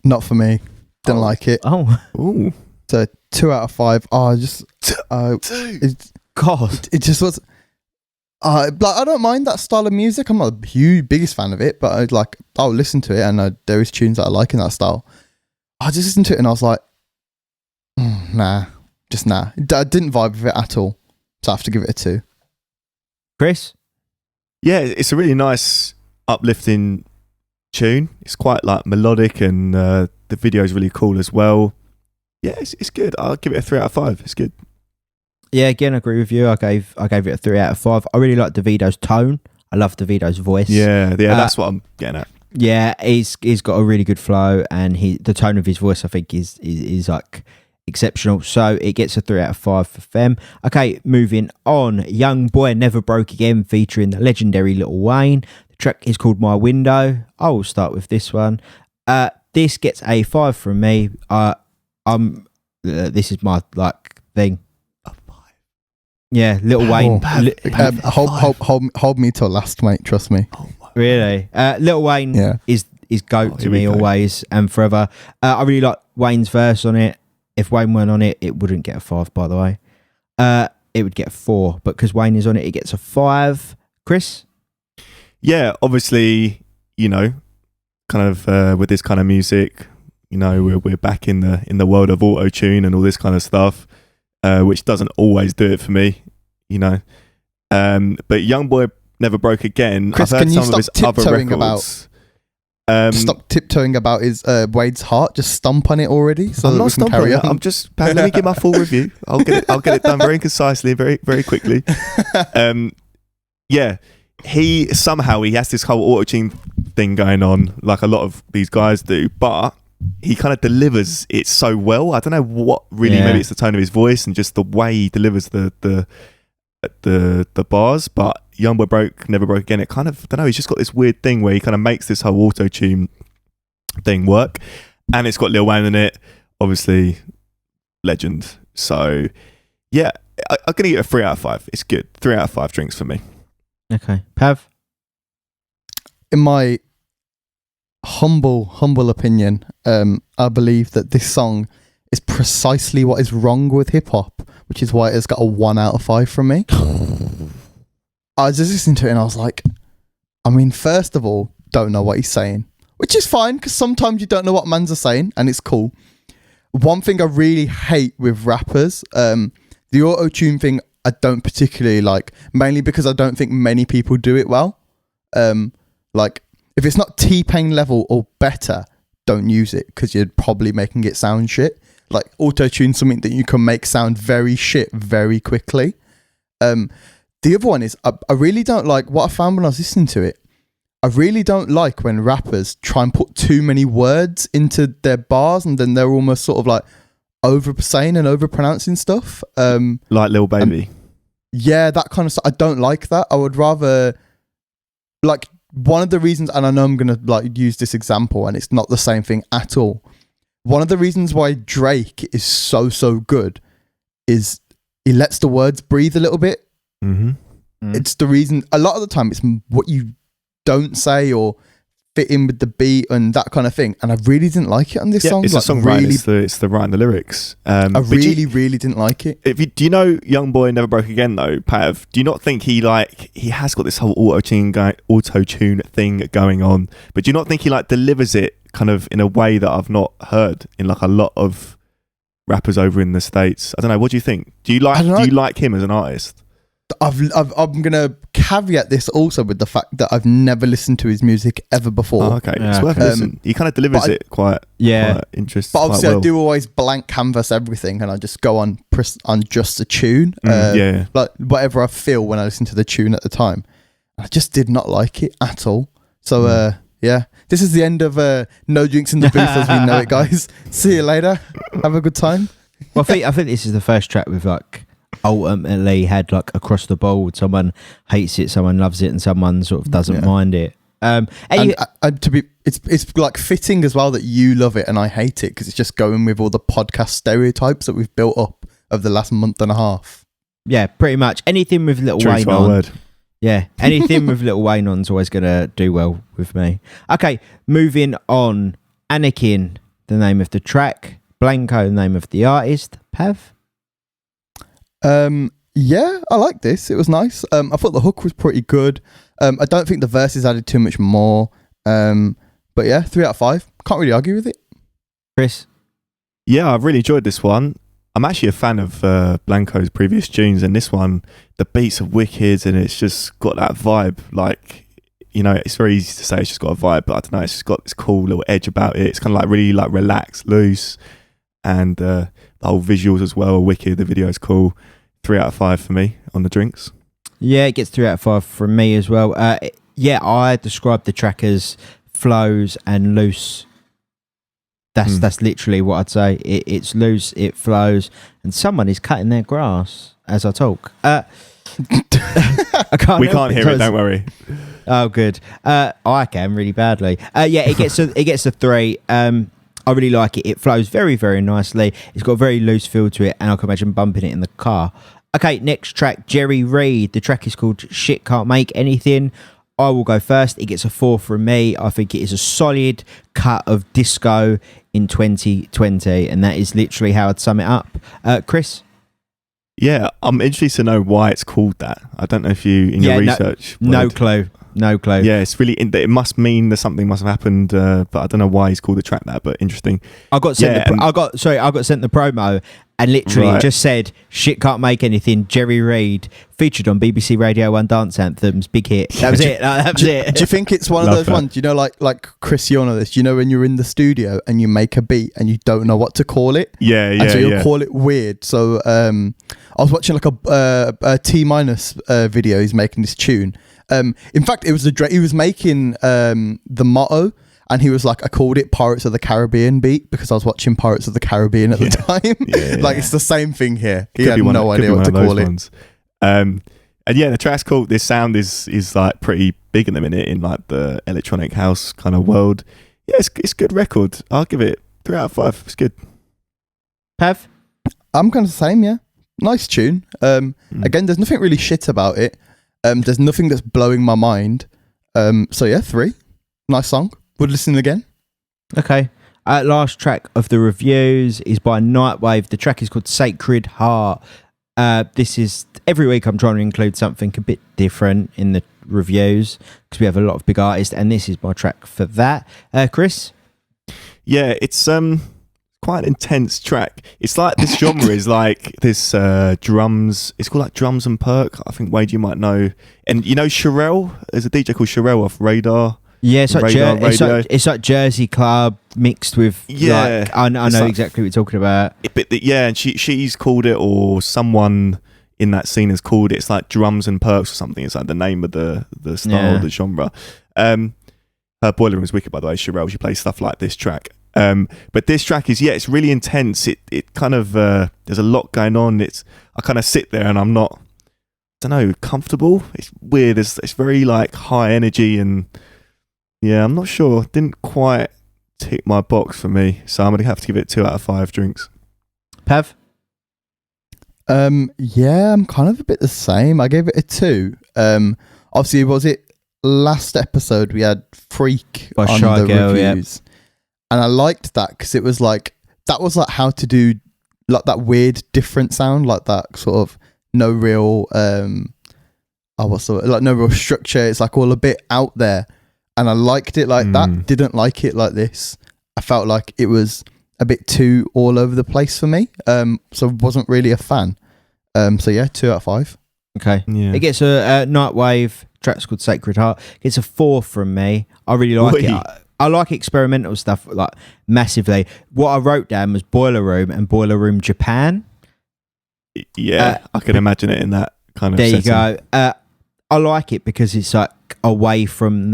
Not for me. Didn't like it. Oh. Ooh. So 2 out of 5. Oh, just... God. It just was... I don't mind that style of music. I'm not the biggest fan of it, but I'll listen to it, and there is tunes that I like in that style. I just listened to it and I was like, nah. I didn't vibe with it at all. So I have to give it a 2. Chris? Yeah, it's a really nice, uplifting tune. It's quite like melodic, and the video is really cool as well. Yeah, it's good. I'll give it a 3 out of 5. It's good. Yeah, again, I agree with you. I gave it a 3 out of 5. I really like Davido's tone. I love Davido's voice. Yeah, that's what I'm getting at. Yeah, he's got a really good flow, and the tone of his voice, I think, is like exceptional. So it gets a 3 out of 5 for Femme. Okay, moving on. Young Boy Never Broke Again, featuring the legendary Lil Wayne. The track is called My Window. I will start with this one. This gets a 5 from me. This is my thing. Yeah, Lil Wayne. Hold me till last, mate. Trust me. Really, Lil Wayne is GOAT to me always and forever. I really like Wayne's verse on it. If Wayne weren't on it, it wouldn't get a 5. By the way, it would get a 4. But because Wayne is on it gets a 5. Chris? Yeah, obviously, kind of with this kind of music, we're back in the world of auto tune and all this kind of stuff. Which doesn't always do it for me, But Young Boy Never Broke Again. Chris, I've heard can you some of his other records. Stop tiptoeing about his Wade's heart. Just stomp on it already. So I'm not stomping it. I'm just. Let me give my full review. I'll get it done very concisely, very very quickly. Yeah, he has this whole auto tune thing going on, like a lot of these guys do, but he kind of delivers it so well. I don't know what really. Maybe it's the tone of his voice and just the way he delivers the bars. But Young Boy Never Broke Again. It kind of, I don't know. He's just got this weird thing where he kind of makes this whole auto tune thing work, and it's got Lil Wayne in it. Obviously, legend. So yeah, I'm gonna give it a 3 out of 5. It's good. 3 out of 5 drinks for me. Okay, Pav. In my humble opinion. I believe that this song is precisely what is wrong with hip hop, which is why it has got a 1 out of 5 from me. I was just listening to it and I was like, I mean, first of all, don't know what he's saying, which is fine because sometimes you don't know what mans are saying and it's cool. One thing I really hate with rappers, the auto-tune thing I don't particularly like, mainly because I don't think many people do it well. Like, if it's not T-Pain level or better, don't use it because you're probably making it sound shit. Like, auto-tune something that you can make sound very shit very quickly. The other one is, I really don't like, what I found when I was listening to it, I really don't like when rappers try and put too many words into their bars and then they're almost sort of like over saying and over pronouncing stuff. Like Lil Baby. Yeah, that kind of stuff. I don't like that. I would rather, like, one of the reasons, and I know I'm going to like use this example and it's not the same thing at all. One of the reasons why Drake is so good is he lets the words breathe a little bit. Mm-hmm. It's the reason, a lot of the time it's what you don't say or fit in with the beat and that kind of thing, and I really didn't like it on this song. It's like, the songwriting, it's the writing the lyrics. I really didn't like it. Do you know Young Boy Never Broke Again though, Pav? Do you not think he has got this whole auto-tune thing going on, but do you not think he like delivers it kind of in a way that I've not heard in like a lot of rappers over in the States? I don't know, what do you think? Do you like him as an artist? I'm gonna caveat this also with the fact that I've never listened to his music ever before. Oh, okay, it's worth listening. He kind of delivers it quite interesting. But obviously, I do always blank canvas everything, and I just go on just a tune, like whatever I feel when I listen to the tune at the time. I just did not like it at all. So this is the end of No Drinks in the Booth as we know it, guys. See you later. Have a good time. Well, I think this is the first track with like ultimately had like across the board. Someone hates it, someone loves it, and someone sort of doesn't mind it. It's like fitting as well that you love it and I hate it because it's just going with all the podcast stereotypes that we've built up over the last month and a half. Yeah, pretty much anything with Lil Wayne on. Word. Yeah, anything with Lil Wayne on is always gonna do well with me. Okay, moving on. Anakin, the name of the track. Blanco, the name of the artist. Pav. Yeah, I like this. It was nice. I thought the hook was pretty good. I don't think the verses added too much more. But yeah, 3 out of 5. Can't really argue with it. Chris? Yeah, I've really enjoyed this one. I'm actually a fan of Blanco's previous tunes, and this one, the beats are wicked, and it's just got that vibe. Like, you know, it's very easy to say it's just got a vibe, but I don't know, it's just got this cool little edge about it. It's kind of like really like relaxed, loose, and the whole visuals as well are wicked. The video is cool. 3 out of 5 for me on the drinks. Yeah, it gets 3 out of 5 from me as well. I described the track as flows and loose. That's literally what I'd say. It's loose, it flows, and someone is cutting their grass as I talk. We can't hear it, don't worry. Oh, good. I can really badly. It gets a 3. I really like it. It flows very, very nicely. It's got a very loose feel to it, and I can imagine bumping it in the car. Okay, next track, Jerry Reed. The track is called Shit Can't Make Anything. I will go first. It gets a 4 from me. I think it is a solid cut of disco in 2020, and that is literally how I'd sum it up. Chris? Yeah, I'm interested to know why it's called that. I don't know if you, in your research... No clue. Yeah, it's really... It must mean that something must have happened, but I don't know why he's called the track that, but interesting. I got sent the promo, and literally it just said, Shit Can't Make Anything, Jerry Reed, featured on BBC Radio 1 Dance Anthems, big hit. That was it. That was it. Do you think it's one of those ones, you know, like Chris, you know this, you know when you're in the studio and you make a beat and you don't know what to call it? And so you'll call it weird. So I was watching like a T-minus video, he's making this tune. In fact, it was he was making the motto, and he was like, I called it Pirates of the Caribbean beat because I was watching Pirates of the Caribbean at the time. Like, it's the same thing here. He had no idea what to call it. And yeah, the track's cool. This sound is like pretty big in the minute in like the electronic house kind of world. Yeah, it's good record. I'll give it 3 out of 5. It's good. Pav? I'm kind of the same, yeah. Nice tune. Again, there's nothing really shit about it. There's nothing that's blowing my mind. So yeah, 3. Nice song. Would listen again. Okay. Last track of the reviews is by Nightwave. The track is called Sacred Heart. This is every week I'm trying to include something a bit different in the reviews because we have a lot of big artists, and this is my track for that. Chris? Yeah, it's quite an intense track. It's like this genre is like this drums. It's called like drums and perk. I think Wade, you might know. And you know Sherelle? There's a DJ called Sherelle off Radar. Yeah, it's like, Radar Radio. it's like Jersey Club mixed with. Yeah, like, I know like, exactly what you're talking about. Yeah, and she's called it, or someone in that scene has called it. It's like drums and perks or something. It's like the name of the style, the genre. Her Boiler Room is wicked, by the way. Sherelle, she plays stuff like this track. But this track is, it's really intense. It kind of there's a lot going on. I kind of sit there and I'm not, I don't know, comfortable. It's weird. It's very like high energy, and yeah, I'm not sure. Didn't quite tick my box for me, so I'm gonna have to give it 2 out of 5 drinks. Pav? Yeah, I'm kind of a bit the same. I gave it a 2. Obviously, was it last episode we had Freak By on Shy the Girl, reviews, and I liked that because it was like that was like how to do like that weird different sound, like that sort of no real like no real structure. It's like all a bit out there, and I liked it like that. Didn't like it like this. I felt like it was a bit too all over the place for me. So wasn't really a fan. So yeah, 2 out of 5. Okay. Yeah. It gets a Nightwave. Track's called Sacred Heart. It's a 4 from me. I really like it. I like experimental stuff like massively. What I wrote down was Boiler Room and Boiler Room Japan. Yeah, I can imagine it in that kind of there setting. You go. I like it because it's like away from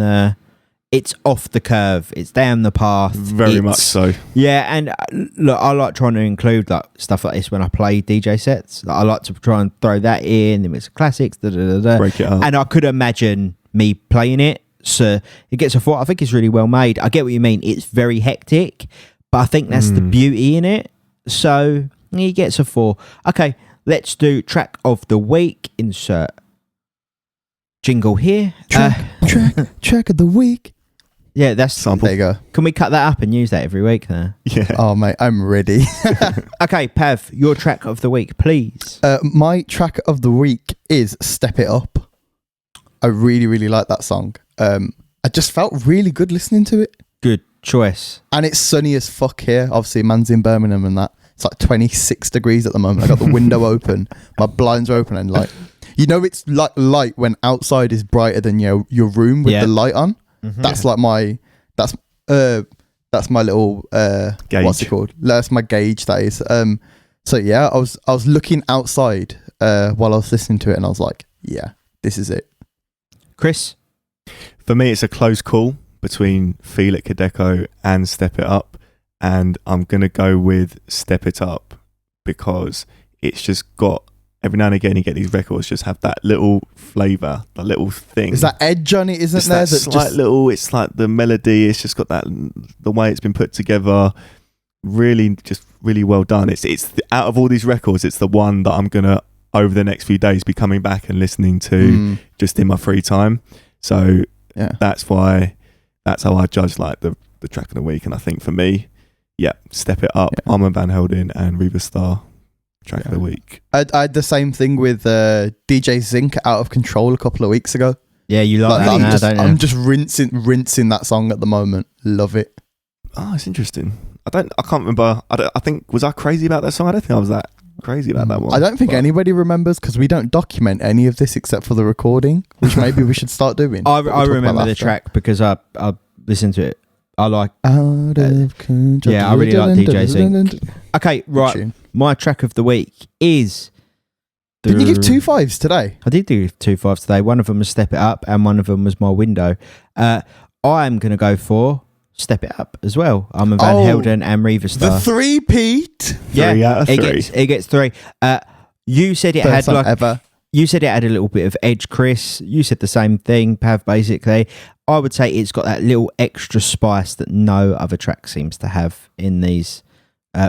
it's off the curve. It's down the path. Very much so. Yeah, and look, I like trying to include like stuff like this when I play DJ sets. Like, I like to try and throw that in. It's classics. Break it up. And I could imagine me playing it. So it gets a 4. I think it's really well made. I get what you mean. It's very hectic, but I think that's the beauty in it. So he gets a 4. Okay, let's do track of the week. Insert jingle here. Track of the week. Yeah, that's sample. There you go. Can we cut that up and use that every week there? Yeah. Oh mate, I'm ready. Okay, Pav, your track of the week, please. My track of the week is Step It Up. I really, really like that song. I just felt really good listening to it. Good choice. And it's sunny as fuck here. Obviously, man's in Birmingham and that. It's like 26 degrees at the moment. I got the window open. My blinds are open, and like, you know, it's like light when outside is brighter than your room with the light on. Mm-hmm. That's like that's my little gauge. What's it called? That's my gauge. That is. So yeah, I was looking outside while I was listening to it, and I was like, yeah, this is it. Chris? For me, it's a close call between Feel It Kadeko and Step It Up, and I'm going to go with Step It Up because it's just got, every now and again you get these records just have that little flavour, that little thing. Is that edge on it, isn't it's there? That slight little, it's like the melody, it's just got that, the way it's been put together, really, just really well done. It's out of all these records, it's the one that I'm going to, over the next few days, be coming back and listening to just in my free time. So yeah, that's how I judge like the track of the week. And I think for me, Step It Up, Armand Van Helden and Reva Star, track of the week. I had the same thing with DJ Zinc, Out of Control, a couple of weeks ago. Yeah, you like that now, don't you? I'm just rinsing that song at the moment. Love it. Oh, it's interesting. I can't remember. I think, was I crazy about that song? I don't think I was that crazy about that one. I don't think anybody remembers because we don't document any of this except for the recording, which maybe we should start doing. I remember the track because I listened to it. I like Out of Control. Yeah, I really like DJ Zinc. Okay, right. My track of the week is... Didn't you give 2 5s today? I did do 2 5s today. One of them was Step It Up and one of them was My Window. I'm going to go for Step It Up as well. I'm a Van Helden and Reva Star. The 3-peat. Yeah, 3 out of 3. It gets 3. You said it First had time ever. You said it had a little bit of edge, Chris. You said the same thing, Pav, basically. I would say it's got that little extra spice that no other track seems to have in these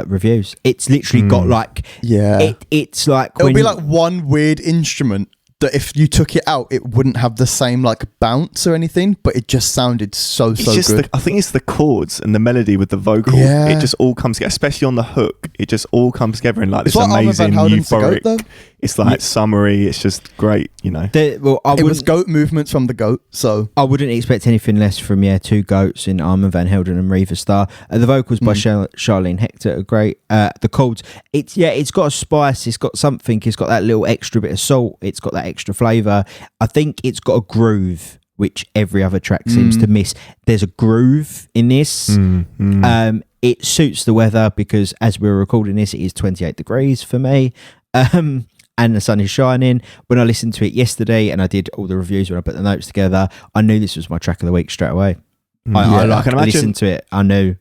reviews. It's literally got like... Yeah. It's like... It'll be like one weird instrument that if you took it out, it wouldn't have the same like bounce or anything, but it just sounded so good. I think it's the chords and the melody with the vocal. Yeah. It just all comes together, especially on the hook. It just all comes together in like It's this like Armand amazing Van Helden's The Goat, euphoric. though. It's like summery. It's just great, you know. It was goat movements from the goat, so I wouldn't expect anything less from two goats in Armand Van Helden and Reva Star. The vocals by Charlene Hector are great. The chords, it's got a spice. It's got something. It's got that little extra bit of salt. It's got that extra flavour. I think it's got a groove, which every other track seems to miss. There's a groove in this. It suits the weather because as we're recording this, it is 28 degrees for me. And the sun is shining. When I listened to it yesterday and I did all the reviews when I put the notes together, I knew this was my track of the week straight away. I can listen to it. I knew.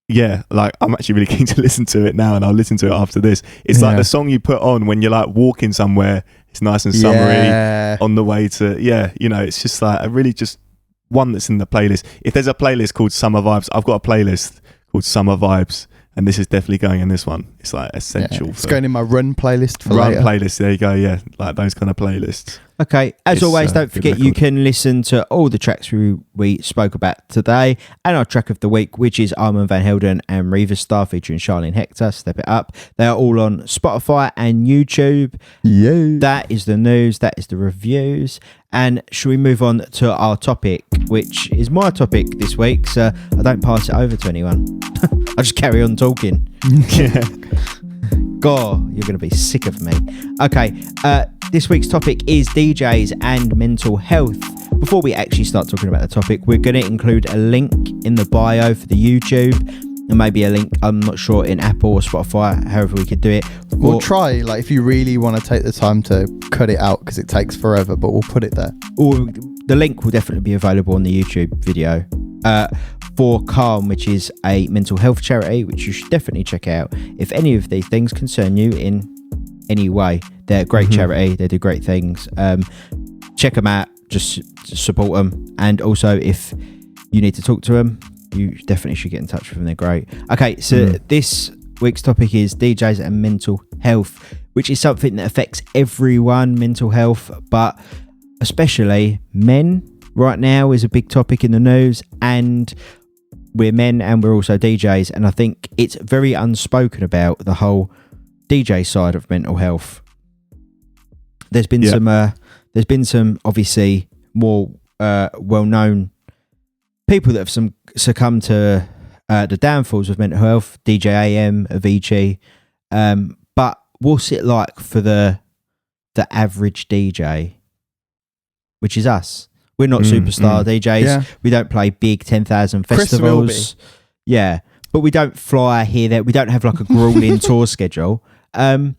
Yeah, like I'm actually really keen to listen to it now, and I'll listen to it after this. It's like the song you put on when you're like walking somewhere. It's nice and summery on the way to, you know, it's just like a really just one that's in the playlist. If there's a playlist called Summer Vibes, I've got a playlist called Summer Vibes. And this is definitely going in this one. It's like essential. It's going in my run playlist for run later. Playlist. There you go. Yeah, like those kind of playlists. Okay. As always, don't forget you can listen to all the tracks we spoke about today and our track of the week, which is Armand Van Helden and Reva Star featuring Charlene Hector. Step It Up. They are all on Spotify and YouTube. Yeah. That is the news. That is the reviews. And should we move on to our topic, which is my topic this week, so I don't pass it over to anyone. I just carry on talking. Yeah. God, you're going to be sick of me. Okay, this week's topic is DJs and mental health. Before we actually start talking about the topic, we're going to include a link in the bio for the YouTube and maybe a link, I'm not sure, in Apple or Spotify, however we could do it. We'll try, like, if you really want to take the time to cut it out because it takes forever, but we'll put it there. Or the link will definitely be available on the YouTube video. For Calm, which is a mental health charity, which you should definitely check out if any of these things concern you in any way. They're a great charity. They do great things. Check them out. Just support them. And also, if you need to talk to them, you definitely should get in touch with them. They're great. Okay, so this week's topic is DJs and mental health, which is something that affects everyone, mental health, but especially men right now is a big topic in the news, and we're men and we're also DJs, and I think it's very unspoken about the whole DJ side of mental health. There's been some obviously more well-known people that have succumbed to the downfalls of mental health, DJ AM, Avicii, but what's it like for the average DJ, which is us? We're not superstar DJs. Yeah. We don't play big 10,000 festivals. Yeah, but we don't fly here, there. We don't have like a grueling tour schedule. But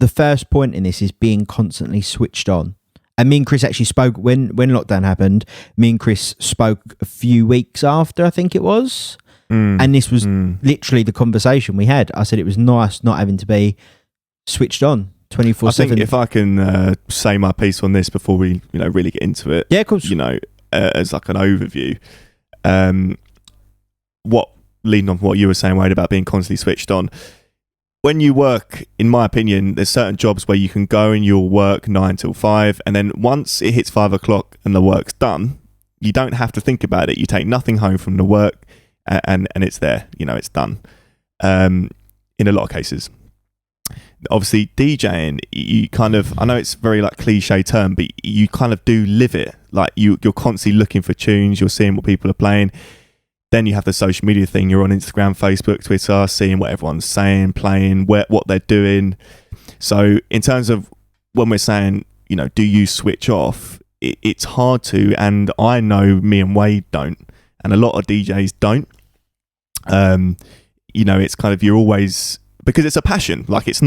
the first point in this is being constantly switched on. And me and Chris actually spoke when lockdown happened. Me and Chris spoke a few weeks after, I think it was. And this was literally the conversation we had. I said it was nice not having to be switched on 24/7. I think if I can say my piece on this before we really get into it. Yeah, of course. As like an overview. Leading on from what you were saying, Wade, about being constantly switched on. When you work, in my opinion, there's certain jobs where you can go and you'll work 9 till 5, and then once it hits 5 o'clock and the work's done, you don't have to think about it. You take nothing home from the work, and it's there. It's done. In a lot of cases, obviously DJing, you kind of, I know it's very like cliche term, but you kind of do live it. Like you're constantly looking for tunes. You're seeing what people are playing. Then you have the social media thing. You're on Instagram, Facebook, Twitter, seeing what everyone's saying, playing, what they're doing. So in terms of when we're saying, do you switch off? It's hard to, and I know me and Wade don't, and a lot of DJs don't. It's kind of, you're always, because it's a passion. Like it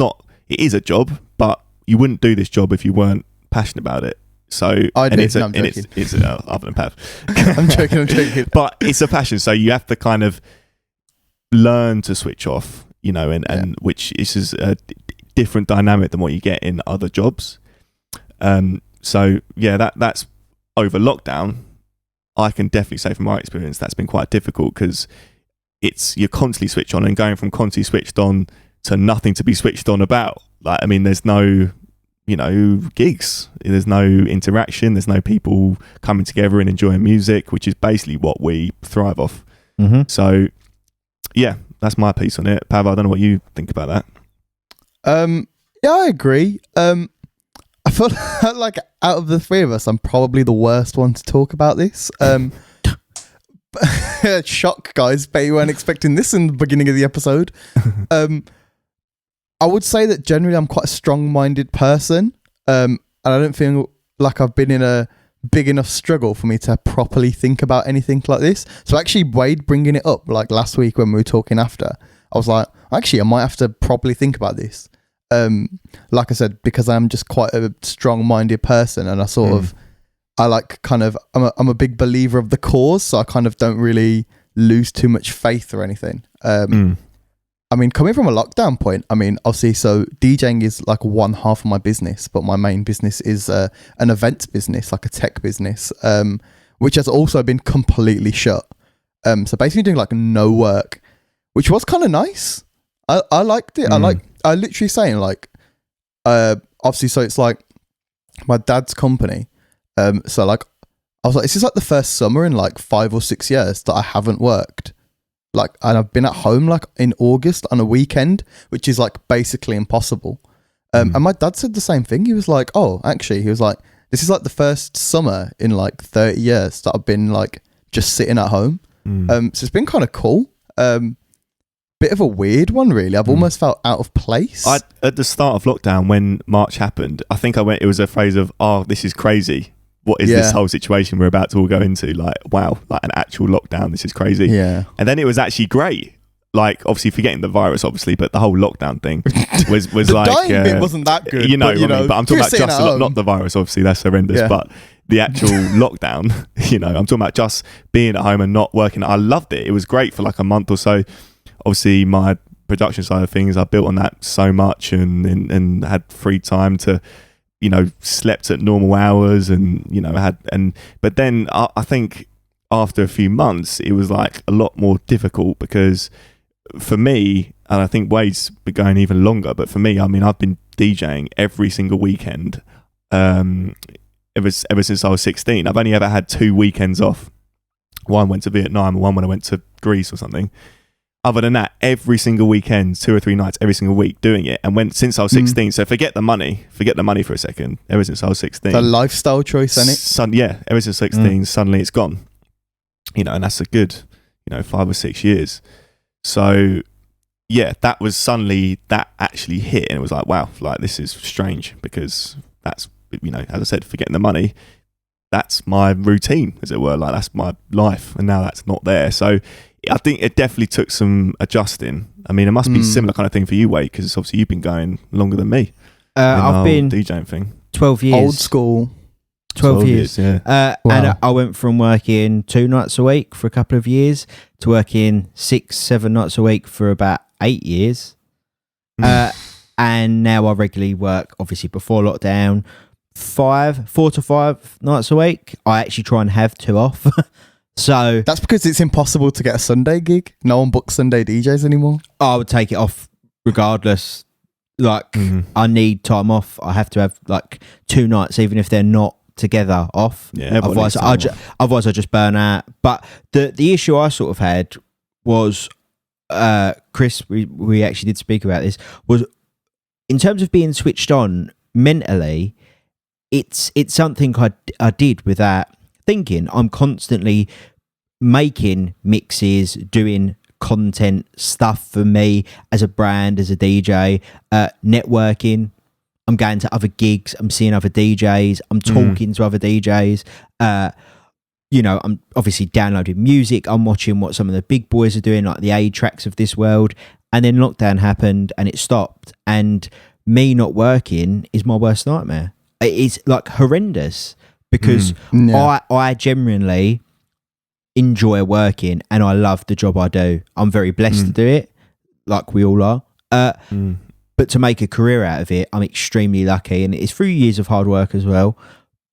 is a job, but you wouldn't do this job if you weren't passionate about it. So I do. It's other than Pav. I'm joking. But it's a passion, so you have to kind of learn to switch off, and which is a different dynamic than what you get in other jobs. So yeah, that's over lockdown. I can definitely say from my experience that's been quite difficult because you're constantly switched on, and going from constantly switched on to nothing to be switched on about. Like, I mean, there's no gigs. There's no interaction. There's no people coming together and enjoying music, which is basically what we thrive off. Mm-hmm. So, yeah, that's my piece on it. Pav, I don't know what you think about that. Yeah, I agree. I feel like out of the three of us, I'm probably the worst one to talk about this. Shock, guys. Bet you weren't expecting this in the beginning of the episode. I would say that generally I'm quite a strong-minded person, and I don't feel like I've been in a big enough struggle for me to properly think about anything like this. So actually, Wade bringing it up like last week when we were talking after, I was like, actually, I might have to properly think about this. Like I said, because I'm just quite a strong-minded person, and I sort of, I'm a big believer of the cause, so I kind of don't really lose too much faith or anything. I mean, coming from a lockdown point, I mean, obviously, so DJing is like one half of my business, but my main business is an events business, like a tech business, which has also been completely shut. So basically doing like no work, which was kind of nice. I liked it. I literally saying like, obviously, so it's like my dad's company. So like, I was like, this is like the first summer in like 5 or 6 years that I haven't worked. Like, and I've been at home like in August on a weekend, which is like basically impossible. And my dad said the same thing. He was like, oh, actually, he was like, this is like the first summer in like 30 years that I've been like just sitting at home. So it's been kind of cool. Bit of a weird one, really. I've almost felt out of place. At the start of lockdown, when March happened, I think it was a phrase of, oh, this is crazy. What is this whole situation we're about to all go into? Like, wow, like an actual lockdown. This is crazy. Yeah. And then it was actually great. Like, obviously forgetting the virus, obviously, but the whole lockdown thing was the like... dying bit wasn't that good. But I'm talking about just, not the virus, obviously, that's horrendous, but the actual lockdown, I'm talking about just being at home and not working. I loved it. It was great for like a month or so. Obviously, my production side of things, I built on that so much and had free time to... slept at normal hours and, but then I think after a few months, it was like a lot more difficult because for me, and I think Wade's been going even longer, but for me, I mean, I've been DJing every single weekend ever since I was 16. I've only ever had 2 weekends off. One went to Vietnam and one when I went to Greece or something. Other than that, every single weekend, 2 or 3 nights, every single week doing it. And since I was 16, so forget the money for a second. Ever since I was 16. It's a lifestyle choice, isn't it? Ever since 16, suddenly it's gone. And that's a good, 5 or 6 years. So, yeah, that was suddenly, that actually hit. And it was like, wow, like this is strange because that's, as I said, forgetting the money, that's my routine, as it were. Like that's my life. And now that's not there. So, I think it definitely took some adjusting. I mean, it must be a similar kind of thing for you, Wade, because obviously you've been going longer than me. I've been DJing thing. 12 years. Old school. 12 years. Yeah. Wow. And I went from working 2 nights a week for a couple of years to working 6-7 nights a week for about 8 years. And now I regularly work, obviously before lockdown, 4 to 5 nights a week. I actually try and have 2 off. So that's because it's impossible to get a Sunday gig. No one books Sunday DJs anymore. I would take it off regardless. Like I need time off. I have to have like 2 nights, even if they're not together, off. Yeah, otherwise I just burn out. But the issue I sort of had was, Chris, we actually did speak about this, was in terms of being switched on mentally. It's something I did without thinking. I'm constantly making mixes, doing content stuff for me as a brand, as a DJ, networking. I'm going to other gigs, I'm seeing other DJs, I'm talking to other DJs. I'm obviously downloading music, I'm watching what some of the big boys are doing, like the A-Tracks of this world. And then lockdown happened and it stopped. And me not working is my worst nightmare. It's like horrendous. Because I genuinely enjoy working and I love the job I do. I'm very blessed to do it, like we all are. But to make a career out of it, I'm extremely lucky. And it's 3 years of hard work as well.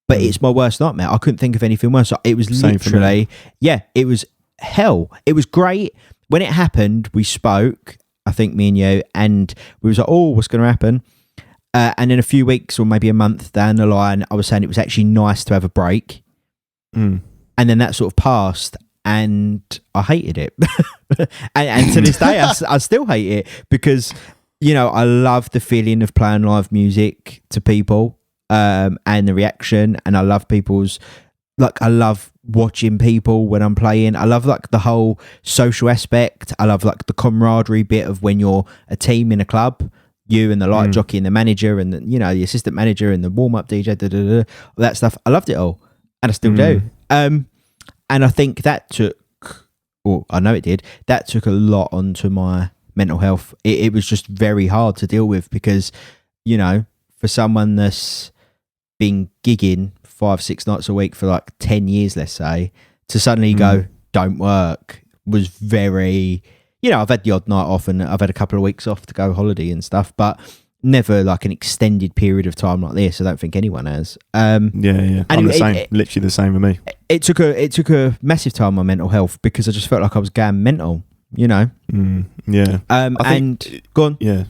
But it's my worst nightmare. I couldn't think of anything worse. It was literally, it was hell. It was great. When it happened, we spoke, I think me and you, and we was like, oh, what's going to happen? And then a few weeks or maybe a month down the line, I was saying it was actually nice to have a break. And then that sort of passed, and I hated it. and to this day, I still hate it because, I love the feeling of playing live music to people and the reaction. And I love I love watching people when I'm playing. I love the whole social aspect. I love the camaraderie bit of when you're a team in a club. You and the light jockey and the manager and the assistant manager and the warm-up DJ, all that stuff. I loved it all, and I still do. And I think that took, or I know it did, that took a lot onto my mental health. It was just very hard to deal with because, for someone that's been gigging 5-6 nights a week for 10 years, let's say, to suddenly go, don't work, was very... I've had the odd night off and I've had a couple of weeks off to go holiday and stuff, but never an extended period of time like this. I don't think anyone has. Yeah. And I'm the same, literally the same with me. It took a massive time on my mental health because I just felt like I was going mental, Yeah. And go on. Yeah.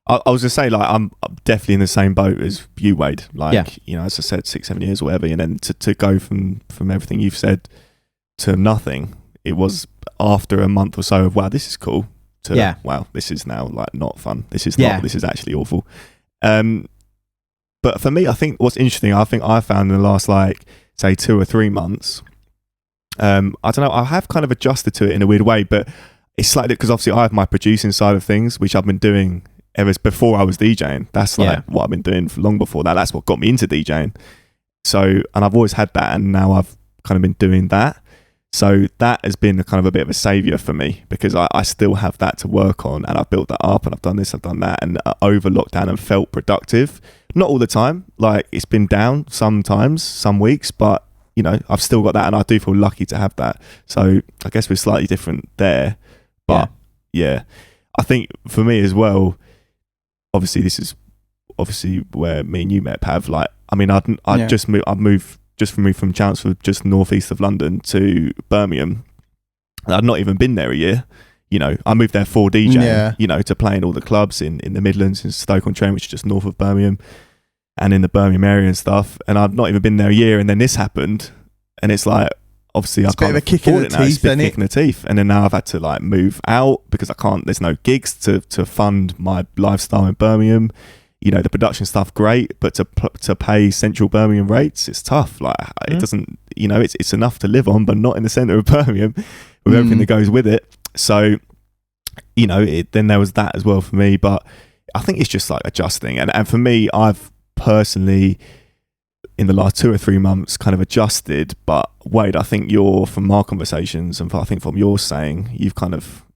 I was going to say, I'm definitely in the same boat as you, Wade. As I said, 6-7 years or whatever, and then to go from everything you've said to nothing, it was after a month or so of wow, this is cool, to wow, this is now not fun. This is not. This is actually awful. But for me, I think what's interesting, I found in the last say 2 or 3 months, I don't know, I have kind of adjusted to it in a weird way, but it's slightly because obviously I have my producing side of things, which I've been doing ever before I was DJing. That's what I've been doing for long before that. That's what got me into DJing. So, and I've always had that, and now I've kind of been doing that. So that has been kind of a bit of a saviour for me because I still have that to work on, and I've built that up, and I've done this, I've done that, and over lockdown and felt productive. Not all the time, it's been down sometimes, some weeks, but I've still got that, and I do feel lucky to have that. So I guess we're slightly different there, but yeah. I think for me as well, obviously this is where me and you met, Pav. I've moved from Chelmsford, just northeast of London, to Birmingham. I'd not even been there a year. I moved there for DJing, to play in all the clubs in the Midlands, in Stoke-on-Trent, which is just north of Birmingham, and in the Birmingham area and stuff. And I'd not even been there a year, and then this happened, and it's obviously I can't afford it now. It's a bit of a kick in the teeth. And then now I've had to move out because I can't. There's no gigs to fund my lifestyle in Birmingham. The production stuff great, but to pay central Birmingham rates, it's tough. It doesn't, it's enough to live on, but not in the centre of Birmingham with everything that goes with it. So, then there was that as well for me. But I think it's just adjusting. And for me, I've personally, in the last 2 or 3 months, kind of adjusted. But Wade, I think from our conversations, and I think from your saying,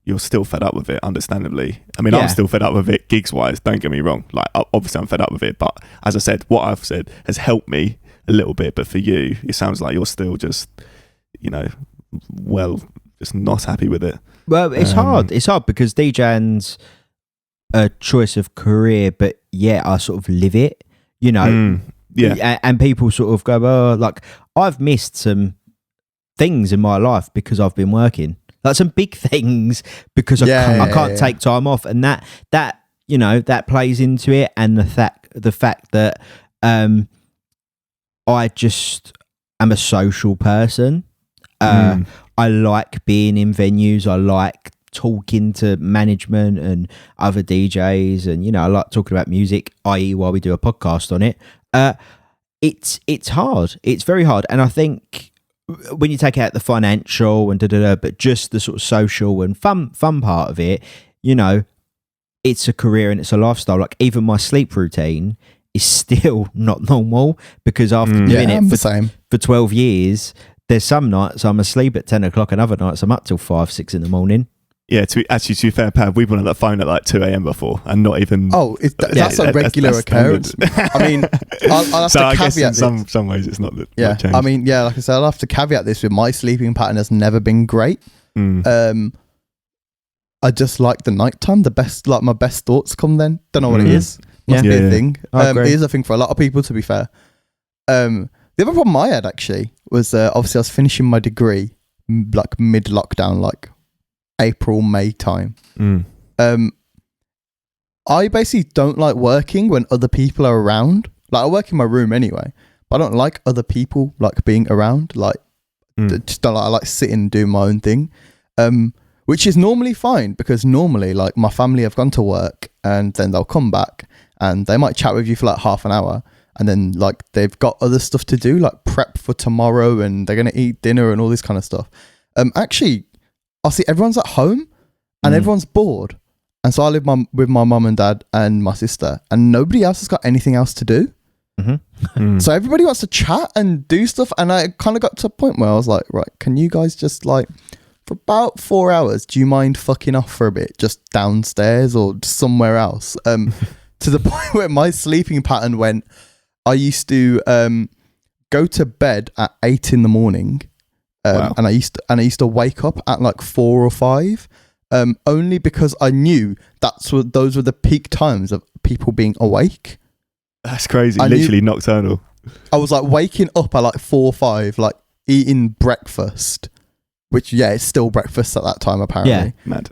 you're still fed up with it, understandably. I mean, I'm still fed up with it gigs-wise, don't get me wrong. Obviously I'm fed up with it, but as I said, what I've said has helped me a little bit. But for you, it sounds like you're still just, just not happy with it. Well, it's hard. It's hard because DJing's a choice of career, but I sort of live it, and people sort of go, I've missed some things in my life because I've been working. Some big things because I can't take time off, and that plays into it, and the fact that I just am a social person. I like being in venues. I like talking to management and other DJs, and I like talking about music, i.e. while we do a podcast on it. It's hard. It's very hard, and I think when you take out the financial and but just the sort of social and fun part of it, it's a career and it's a lifestyle. Even my sleep routine is still not normal because after doing it for 12 years, there's some nights I'm asleep at 10 o'clock and other nights I'm up till 5-6 in the morning. Yeah, to be fair, Pav, we've been on that phone at 2 a.m. before, and not even. Oh, that's a regular occurrence. I mean, I'll have so to I caveat guess in some ways it's not. I mean, like I said, I'll have to caveat this with my sleeping pattern has never been great. I just like the nighttime. The best, my best thoughts come then. Don't know what it is. Must be a thing. It is a thing for a lot of people, to be fair. The other problem I had actually was obviously I was finishing my degree mid-lockdown, April, May time. I basically don't like working when other people are around. Like, I work in my room anyway, but I don't like other people like being around. Like, just don't like. I like sitting and doing my own thing, which is normally fine because normally, like, my family have gone to work and then they'll come back and they might chat with you for like half an hour, and then like they've got other stuff to do, like prep for tomorrow, and they're gonna eat dinner and all this kind of stuff. Actually, I see everyone's at home and everyone's bored. And so I live with my mum and dad and my sister, and nobody else has got anything else to do. So everybody wants to chat and do stuff. And I kind of got to a point where I was like, right, can you guys just like, for about 4 hours, do you mind fucking off for a bit, just downstairs or somewhere else? To the point where my sleeping pattern went, I used to go to bed at 8 in the morning. And I used to wake up at like 4 or 5. Only because I knew those were the peak times of people being awake. That's crazy. Literally nocturnal. I was like waking up at like 4 or 5, like eating breakfast, which it's still breakfast at that time apparently. Yeah, mad.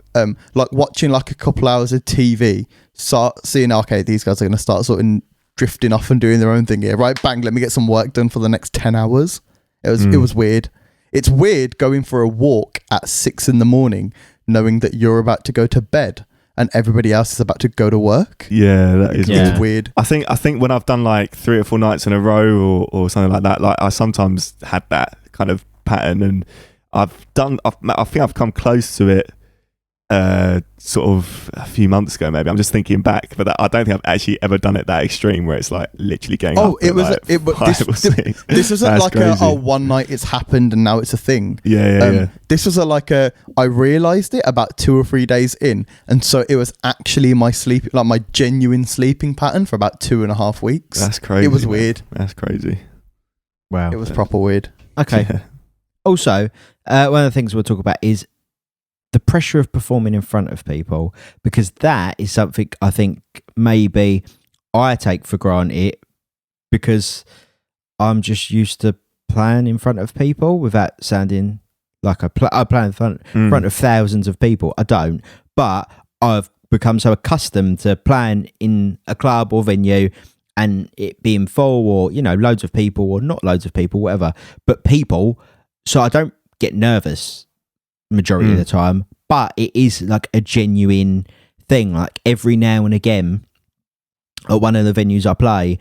Like watching like a couple hours of TV, seeing okay, these guys are going to start sort of drifting off and doing their own thing here. Right, bang, let me get some work done for the next 10 hours. It was weird. It's weird going for a walk at 6 in the morning, knowing that you're about to go to bed and everybody else is about to go to work. Yeah, that is It's weird. I think when I've done like 3 or 4 nights in a row or something like that, like I sometimes had that kind of pattern, and I think I've come close to it sort of a few months ago maybe. I'm just thinking back, but I don't think I've actually ever done it that extreme where it's like literally going up this wasn't like a one night it's happened and now it's a thing. This was I realized it about 2 or 3 days in, and so it was actually my genuine sleeping pattern for about 2.5 weeks. That's crazy. It was weird. That's crazy. Wow. It was proper weird. Okay. Yeah. Also, one of the things we'll talk about is the pressure of performing in front of people, because that is something I think maybe I take for granted because I'm just used to playing in front of people without sounding like I play in front of thousands of people. I don't, but I've become so accustomed to playing in a club or venue and it being full or, loads of people or not loads of people, whatever, but people. So I don't get nervous majority of the time, but it is like a genuine thing. Like every now and again at one of the venues I play,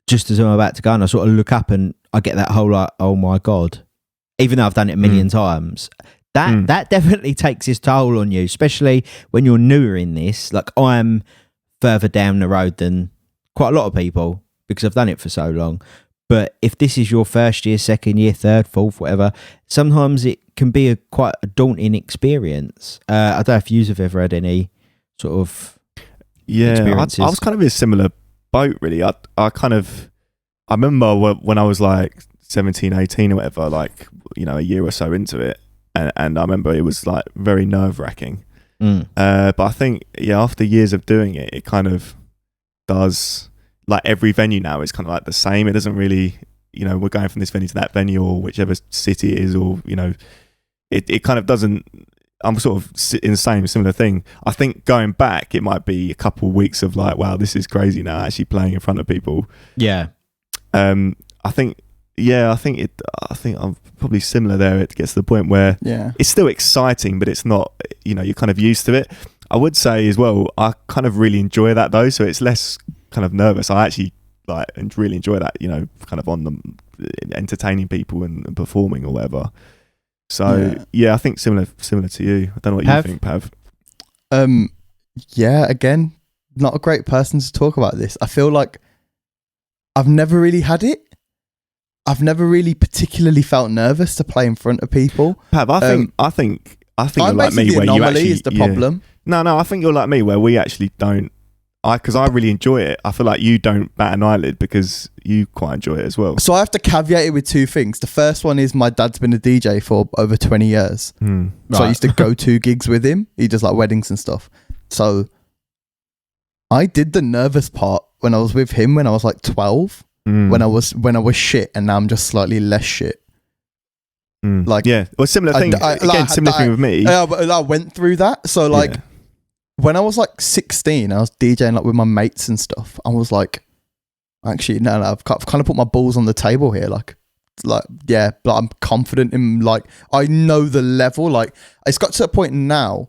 just as I'm about to go and I sort of look up and I get that whole like, oh my God, even though I've done it a million times, that definitely takes its toll on you, especially when you're newer in this. Like I'm further down the road than quite a lot of people because I've done it for so long. But if this is your first year, second year, third, fourth, whatever, sometimes it can be quite a daunting experience. I don't know if you have ever had any sort of experiences. I was kind of in a similar boat, really. I remember when I was like 17, 18 or whatever, like, a year or so into it. And I remember it was like very nerve-wracking. But I think, after years of doing it, it kind of does... Like every venue now is kind of like the same. It doesn't really, we're going from this venue to that venue or whichever city it is, or, it kind of doesn't, I'm sort of in the same similar thing. I think going back, it might be a couple of weeks of like, wow, this is crazy now, actually playing in front of people. Yeah. I think I'm probably similar there. It gets to the point where it's still exciting, but it's not, you're kind of used to it. I would say as well, I kind of really enjoy that though. So it's less kind of nervous. I actually and really enjoy that, kind of on them entertaining people and performing or whatever. So I think similar to you. I don't know what you think, Pav. Again, not a great person to talk about this. I feel like I've never really had it. I've never really particularly felt nervous to play in front of people. Pav, I think you're like me where you actually is the problem. No, I think you're like me where we actually don't. Because I really enjoy it. I feel like you don't bat an eyelid because you quite enjoy it as well. So I have to caveat it with 2 things. The first one is my dad's been a DJ for over 20 years. So I used to go to gigs with him. He does like weddings and stuff. So I did the nervous part when I was with him when I was like 12. When I was shit, and now I'm just slightly less shit. Like well, similar thing. Similar thing with me. I went through that. So like. when I was like 16, I was DJing like with my mates and stuff. I was like, actually, no, I've kind of put my balls on the table here. Like, yeah, but I'm confident in, like, I know the level. Like, it's got to a point now,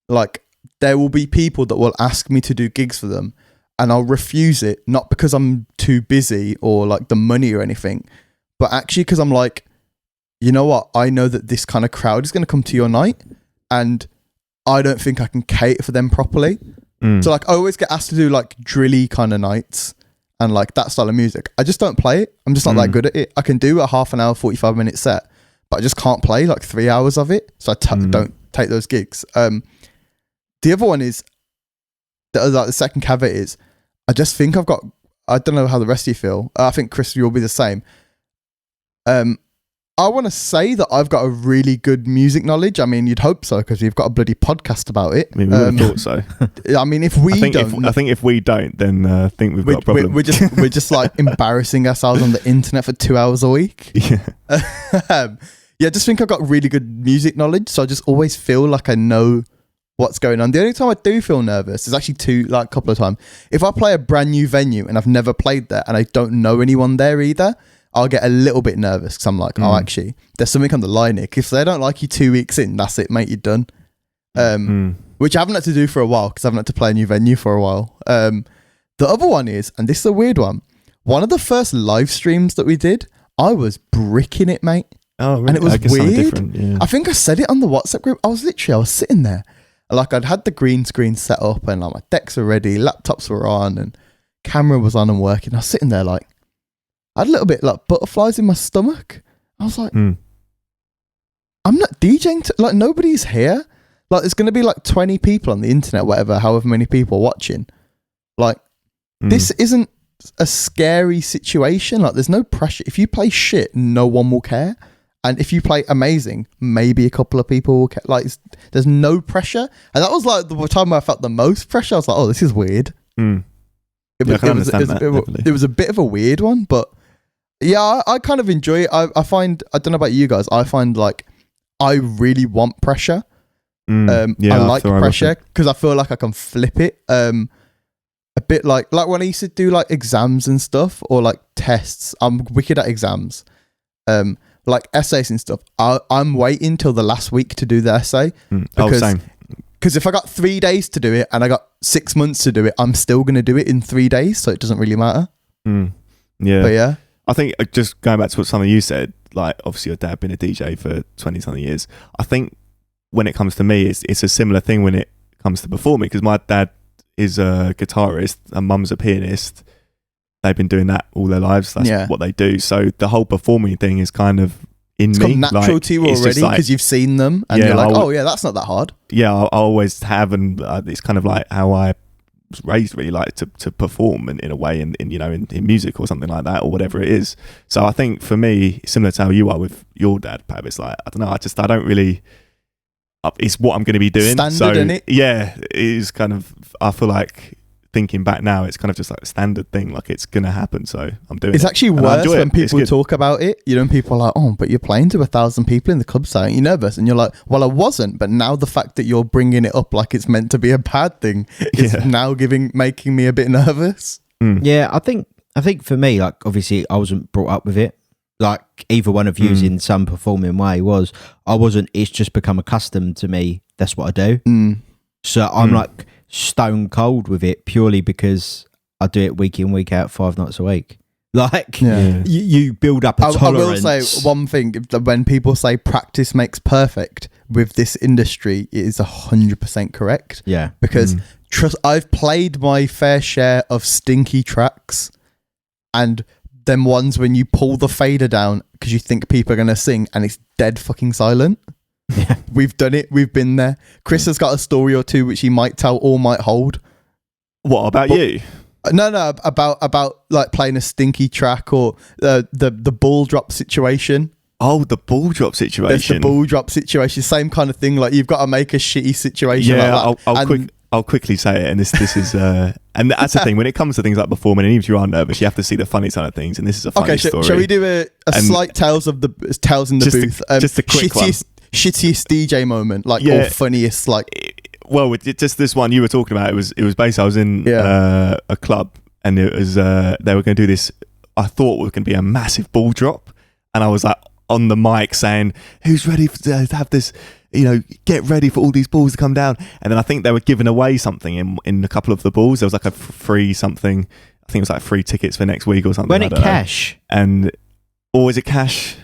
like, there will be people that will ask me to do gigs for them, and I'll refuse it, not because I'm too busy or like the money or anything, but actually because I'm like, you know what? I know that this kind of crowd is going to come to your night, and I don't think I can cater for them properly. So like, I always get asked to do like drilly kind of nights and like that style of music. I just don't play it. I'm just not that good at it. I can do a half an hour, 45-minute set, but I just can't play like 3 hours of it. So I don't take those gigs. The other one is, the second caveat is, I just think I've got, I don't know how the rest of you feel. I think, Chris, you'll be the same. I want to say that I've got a really good music knowledge. I mean, you'd hope so, because we've got a bloody podcast about it. I mean, we would have thought so. I mean, if we don't... I think if we don't, then I think we've got a problem. We're just like embarrassing ourselves on the internet for 2 hours a week. Yeah. Yeah, I just think I've got really good music knowledge, so I just always feel like I know what's going on. The only time I do feel nervous is actually a couple of times. If I play a brand new venue and I've never played there and I don't know anyone there either, I'll get a little bit nervous because I'm like, oh, actually, there's something on the line here. If they don't like you 2 weeks in, that's it, mate, you're done. Which I haven't had to do for a while because I haven't had to play a new venue for a while. The other one is, and this is a weird one of the first live streams that we did, I was bricking it, mate. Oh, really? And it was weird. Yeah. I think I said it on the WhatsApp group. I was sitting there. Like, I'd had the green screen set up and like my decks were ready, laptops were on and camera was on and working. I was sitting there like, I had a little bit like butterflies in my stomach. I was like, I'm not DJing, like nobody's here. Like, there's going to be like 20 people on the internet, whatever, however many people watching. Like, this isn't a scary situation. Like, there's no pressure. If you play shit, no one will care. And if you play amazing, maybe a couple of people will care. Like, there's no pressure. And that was like the time where I felt the most pressure. I was like, oh, this is weird. It was a bit of a weird one, but yeah, I kind of enjoy it. I find, I don't know about you guys, I find like I really want pressure. I like pressure because I feel like I can flip it. A bit like when I used to do like exams and stuff or like tests, I'm wicked at exams. Like essays and stuff, I'm waiting till the last week to do the essay. Same. Because if I got 3 days to do it and I got 6 months to do it, I'm still going to do it in 3 days, so it doesn't really matter. Yeah. But yeah. I think just going back to what something you said, like obviously your dad been a DJ for 20-something years. I think when it comes to me, it's a similar thing when it comes to performing, because my dad is a guitarist and mum's a pianist. They've been doing that all their lives. That's what they do. So the whole performing thing is kind of in me. It's natural to you already because you've seen them and you're like, oh yeah, that's not that hard. Yeah, I always have, and it's kind of like how I was raised, really, like to perform in a way in music or something like that or whatever it is. So I think for me, similar to how you are with your dad, Pav, it's like, I don't know, I don't really, it's what I'm going to be doing. Standard, innit? Yeah, it is kind of, I feel like, thinking back now, it's kind of just like a standard thing, like it's gonna happen, so I'm doing it. It's actually worse when people talk about it, and people are like, oh, but you're playing to 1,000 people in the club site, you're nervous, and you're like, well, I wasn't, but now the fact that you're bringing it up like it's meant to be a bad thing is now making me a bit nervous. Yeah, I think for me, like, obviously I wasn't brought up with it, like either one of you in some performing way was. I wasn't. It's just become accustomed to me. That's what I do. So I'm like stone cold with it purely because I do it week in, week out, 5 nights a week. Like, you build up a tolerance. I will say one thing: when people say practice makes perfect with this industry, it is 100% correct. Yeah, because I've played my fair share of stinky tracks, and them ones when you pull the fader down because you think people are going to sing and it's dead fucking silent. Yeah, we've done it. We've been there. Chris has got a story or two which he might tell or might hold. What about you? No, about like playing a stinky track or the ball drop situation. Oh, the ball drop situation. There's the ball drop situation. Same kind of thing. Like, you've got to make a shitty situation. Yeah, like that. I'll quickly say it. And this is and that's the thing when it comes to things like performing. And even if you are nervous, you have to see the funny side of things. And this is a funny story. Shall we do a slight tales in the booth? Just a quick one. Shittiest DJ moment, like, or funniest, like. Well, just this one you were talking about. It was basically I was in a club, and it was they were going to do this. I thought it was going to be a massive ball drop, and I was like on the mic saying, "Who's ready to have this? Get ready for all these balls to come down." And then I think they were giving away something in a couple of the balls. There was like a free something. I think it was like free tickets for next week or something. Wasn't it cash? Or is it cash?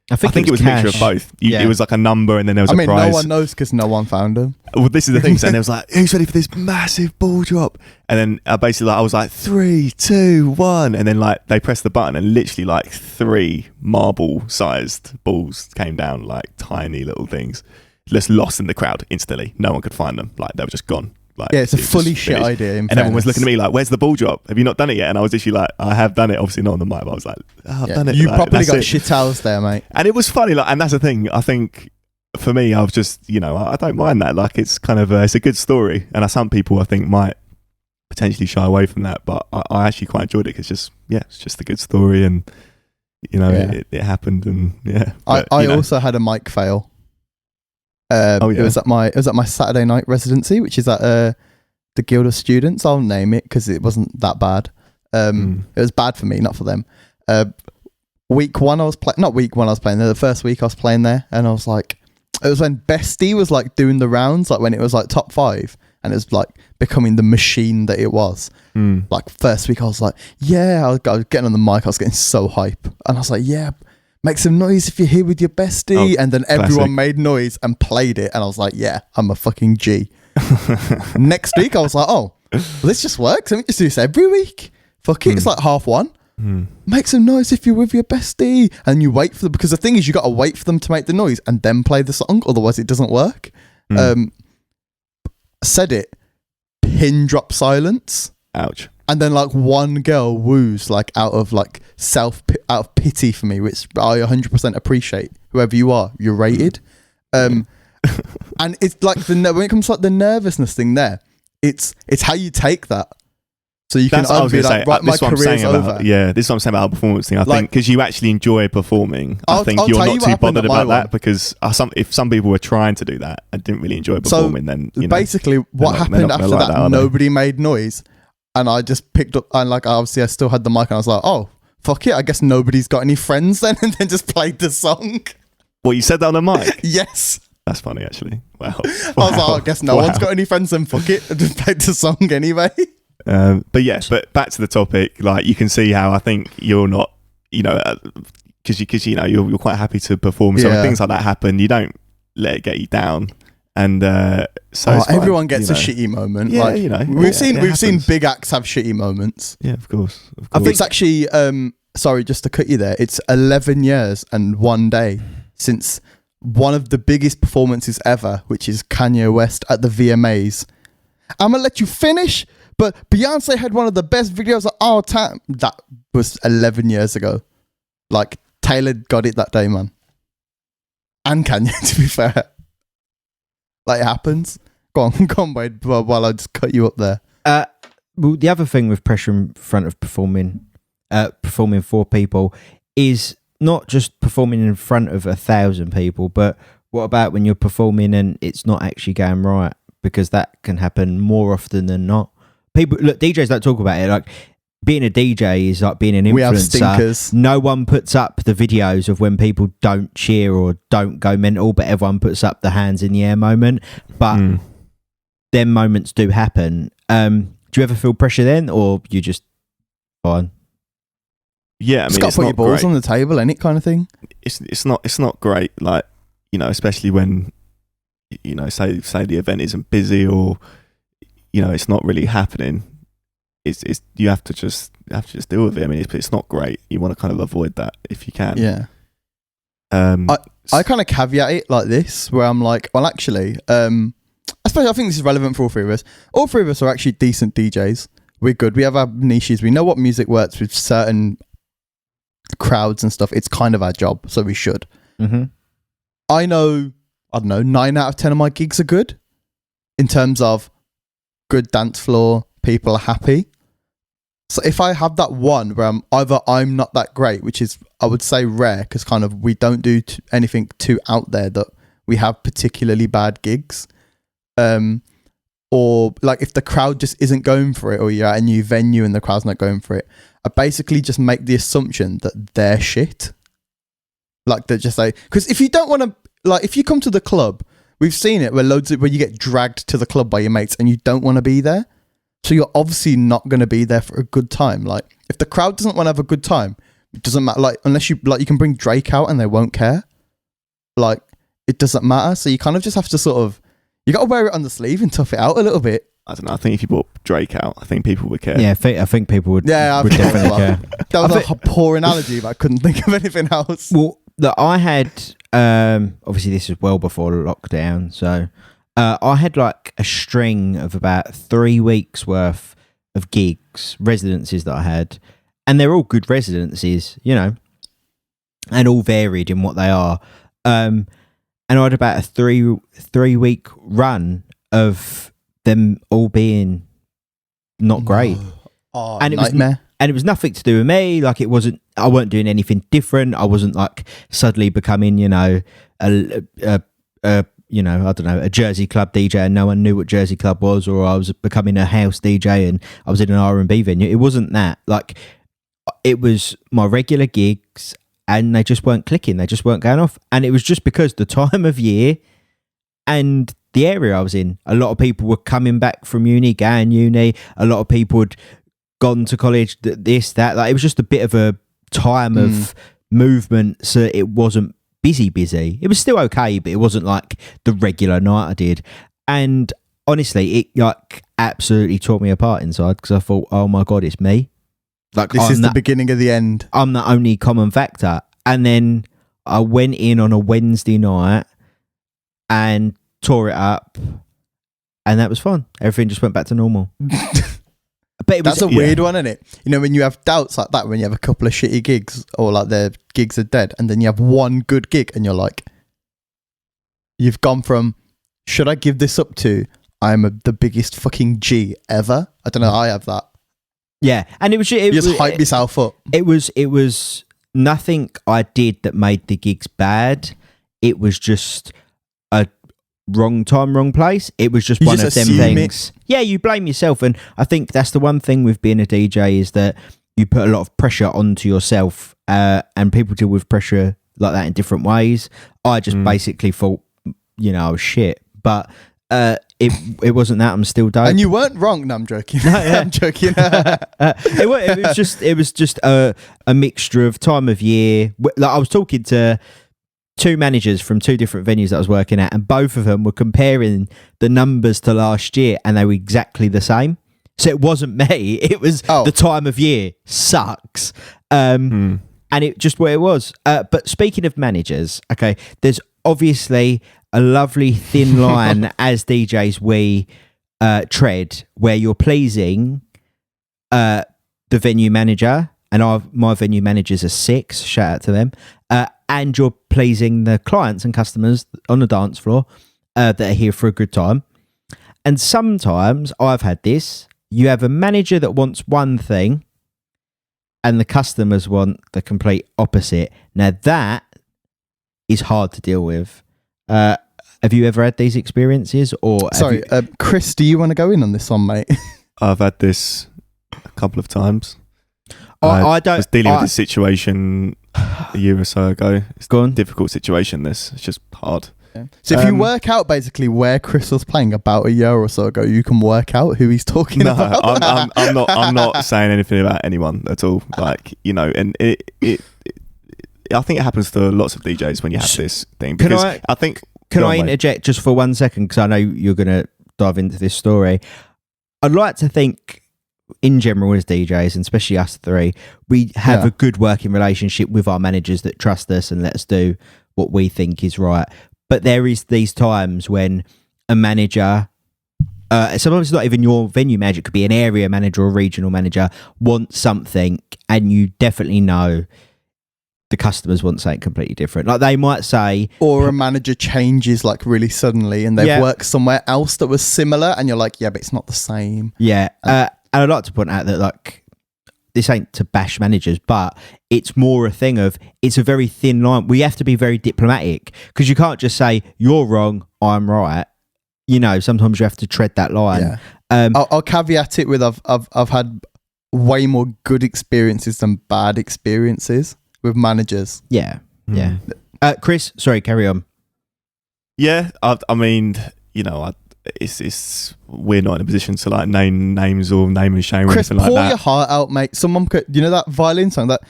I think it was a mixture of both. It was like a number, and then there was a prize. No one knows because no one found them. Well, this is the thing. And there was like, "Who's ready for this massive ball drop?" And then I was like, 3, 2, 1, and then like they pressed the button, and literally like 3 marble-sized balls came down, like tiny little things, just lost in the crowd instantly. No one could find them. Like they were just gone. Like, it's a fully shit idea. And everyone was looking at me like, "Where's the ball drop? Have you not done it yet?" And I was literally like, "I have done it." Obviously not on the mic, but I was like, "I've done it." You like, probably got shit towels there, mate. And it was funny, like, and that's the thing. I think for me, I was just, I don't mind that. Like, it's kind of it's a good story, and some people I think might potentially shy away from that, but I actually quite enjoyed it. It's just, it's just a good story, and it happened, and But, I also had a mic fail. It was at my Saturday night residency, which is at the Guild of Students. I'll name it because it wasn't that bad. It was bad for me, not for them. Week one I was playing. Not week one I was playing there. The first week I was playing there, and I was like, it was when Bestie was like doing the rounds, like when it was like top 5, and it was like becoming the machine that it was. Like first week I was like, I was getting on the mic. I was getting so hype, and I was like, make some noise if you're here with your bestie. And then everyone made noise and played it, and I was like, I'm a fucking G. Next week I was like, this just works. Let me just do this every week. Fuck it. It's like 1:30. Make some noise if you're with your bestie, and you wait for them, because the thing is you got to wait for them to make the noise and then play the song, otherwise it doesn't work. Said it, pin drop silence. Ouch. And then like one girl woos like out of pity for me, which I 100% appreciate. Whoever you are, you're rated. And it's like when it comes to like the nervousness thing there, it's how you take that. So you can either be like, right, my career's over. This is what I'm saying about our performance thing. I think because you actually enjoy performing, I think you're not too bothered about that, because if some people were trying to do that and didn't really enjoy performing, then basically what happened after that, nobody made noise, and I just picked up, and like obviously I still had the mic, and I was like, oh fuck it, I guess nobody's got any friends then, and then just played the song. Well, you said that on the mic? Yes. That's funny, actually. Wow. I was like, I guess no one's got any friends, then fuck it, I just played the song anyway. But back to the topic, like you can see how I think you're not, because you're quite happy to perform. So when things like that happen, you don't let it get you down. And so everyone gets a shitty moment. Yeah, like, we've seen big acts have shitty moments. Yeah, of course. I think it's actually sorry, just to cut you there. It's 11 years and 1 day since one of the biggest performances ever, which is Kanye West at the VMAs. I'm gonna let you finish. But Beyonce had one of the best videos of all time. That was 11 years ago. Like, Taylor got it that day, man. And Kanye, to be fair. Like, it happens. Go on, Wade, while I just cut you up there. Well, the other thing with pressure in front of performing for people is not just performing in front of 1,000 people, but what about when you're performing and it's not actually going right? Because that can happen more often than not. People look, DJs don't talk about it. Like, being a DJ is like being an influencer. We have stinkers. No one puts up the videos of when people don't cheer or don't go mental, but everyone puts up the hands in the air moment. But them moments do happen. Do you ever feel pressure then, or you just fine? Yeah, I mean, it's got to put your balls on the table, and it kind of thing. It's not great. Like, especially when say the event isn't busy, or it's not really happening. It's you have to just deal with it. I mean, it's not great. You want to kind of avoid that if you can. Yeah. I kind of caveat it like this, where I'm like, well, actually, I think this is relevant for all three of us. All three of us are actually decent DJs. We're good. We have our niches. We know what music works with certain crowds and stuff. It's kind of our job, so we should. Mm-hmm. I don't know, 9 out of 10 of my gigs are good in terms of good dance floor, people are happy. So if I have that one where I'm not that great, which is, I would say, rare, because kind of we don't do anything too out there that we have particularly bad gigs. or like if the crowd just isn't going for it, or you're at a new venue and the crowd's not going for it, I basically just make the assumption that they're shit. Like they're just like, because if you don't want to, like if you come to the club, we've seen it where where you get dragged to the club by your mates and you don't want to be there. So you're obviously not going to be there for a good time. Like if the crowd doesn't want to have a good time, it doesn't matter. Like unless you like, you can bring Drake out and they won't care. Like it doesn't matter. So you kind of just have to sort of, you got to wear it on the sleeve and tough it out a little bit. I don't know. I think if you brought Drake out, I think people would care. Yeah, I think people would. Yeah, would definitely care. That was a poor analogy, but I couldn't think of anything else. Well, that I had. Obviously, this is well before lockdown, so I had like a string of about 3 weeks worth of gigs, residencies that I had, and they're all good residencies, you know, and all varied in what they are. And I had about a three week run of them all being not great. Oh, and it nightmare. And it was nothing to do with me. Like I weren't doing anything different. I wasn't like suddenly becoming, you know, a you know, I don't know, a Jersey Club DJ and no one knew what Jersey Club was, or I was becoming a house DJ and I was in an R&B venue. It wasn't that. Like it was my regular gigs and they just weren't clicking. They just weren't going off. And it was just because the time of year and the area I was in, a lot of people were coming back from uni, going uni. A lot of people had gone to college, this, that. Like it was just a bit of a time of movement. So it wasn't busy. It was still okay, but it wasn't like the regular night I did. And honestly, it like absolutely tore me apart inside because I thought, oh my God, it's me. Like this is the beginning of the end. I'm the only common factor. And then I went in on a Wednesday night and tore it up, and that was fun. Everything just went back to normal. But that's a weird one, isn't it? You know, when you have doubts like that, when you have a couple of shitty gigs or like their gigs are dead, and then you have one good gig and you're like, you've gone from, should I give this up to, I'm the biggest fucking G ever? I don't know. I have that. Yeah, and you just hype yourself up. It was nothing I did that made the gigs bad. It was just a wrong time, wrong place. It was just one of them things. Yeah, you blame yourself, and I think that's the one thing with being a DJ is that you put a lot of pressure onto yourself, and people deal with pressure like that in different ways. I just basically thought, you know, I was shit, but it wasn't that. I'm still dope. And you weren't wrong. No, I'm joking. No, yeah. I'm joking. It was just a mixture of time of year. Like I was talking to 2 managers from 2 different venues that I was working at, and both of them were comparing the numbers to last year, and they were exactly the same. So it wasn't me. It was the time of year sucks. And it just what it was. But speaking of managers, okay, there's obviously a lovely thin line as DJs we tread where you're pleasing the venue manager, and my venue managers are 6, shout out to them, and you're pleasing the clients and customers on the dance floor that are here for a good time. And sometimes I've had this, you have a manager that wants one thing and the customers want the complete opposite. Now that is hard to deal with. Have you ever had these experiences? Or sorry, Chris, do you want to go in on this one, mate? I've had this a couple of times. I don't. I was dealing with this situation a year or so ago. It's a difficult situation. It's just hard. Yeah. So if you work out basically where Chris was playing about a year or so ago, you can work out who he's talking about. I'm not saying anything about anyone at all. Like, you know, and it I think it happens to lots of DJs when you have this thing. Because Can I interject just for 1 second? Because I know you're going to dive into this story. I'd like to think, in general, as DJs, and especially us 3, we have a good working relationship with our managers that trust us and let us do what we think is right. But there is these times when a manager, sometimes it's not even your venue manager, it could be an area manager or regional manager, wants something, and you definitely know the customers want something completely different. Like they might say, or a manager changes like really suddenly and they've worked somewhere else that was similar, and you're like, yeah, but it's not the same. Yeah. And I'd like to point out that like this ain't to bash managers, but it's more a thing of, it's a very thin line. We have to be very diplomatic because you can't just say you're wrong, I'm right. sometimes you have to tread that line. Yeah. I'll caveat it with I've had way more good experiences than bad experiences with managers. Yeah. Chris, sorry, carry on. Yeah, I mean, it's we're not in a position to like name names or name and shame or Chris, anything like pour that. your heart out, mate. Someone could, that violin song, that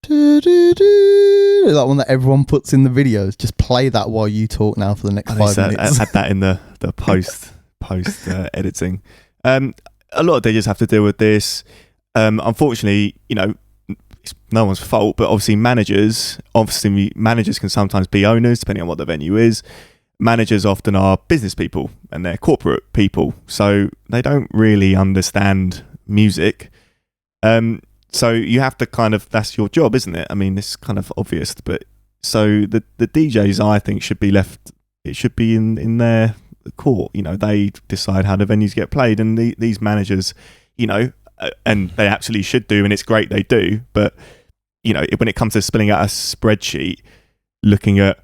that one that everyone puts in the videos. Just play that while you talk now for the next 5 minutes. Add that in the post editing. A lot of DJs have to deal with this. Unfortunately, it's no one's fault, but obviously managers can sometimes be owners depending on what the venue is. Managers often are business people and they're corporate people, so they don't really understand music. So you have to that's your job, isn't it? I mean, it's kind of obvious, but so the DJs, I think, should be left. It should be in their court. They decide how the venues get played, and these managers, and they absolutely should do, and it's great they do. But when it comes to spilling out a spreadsheet, looking at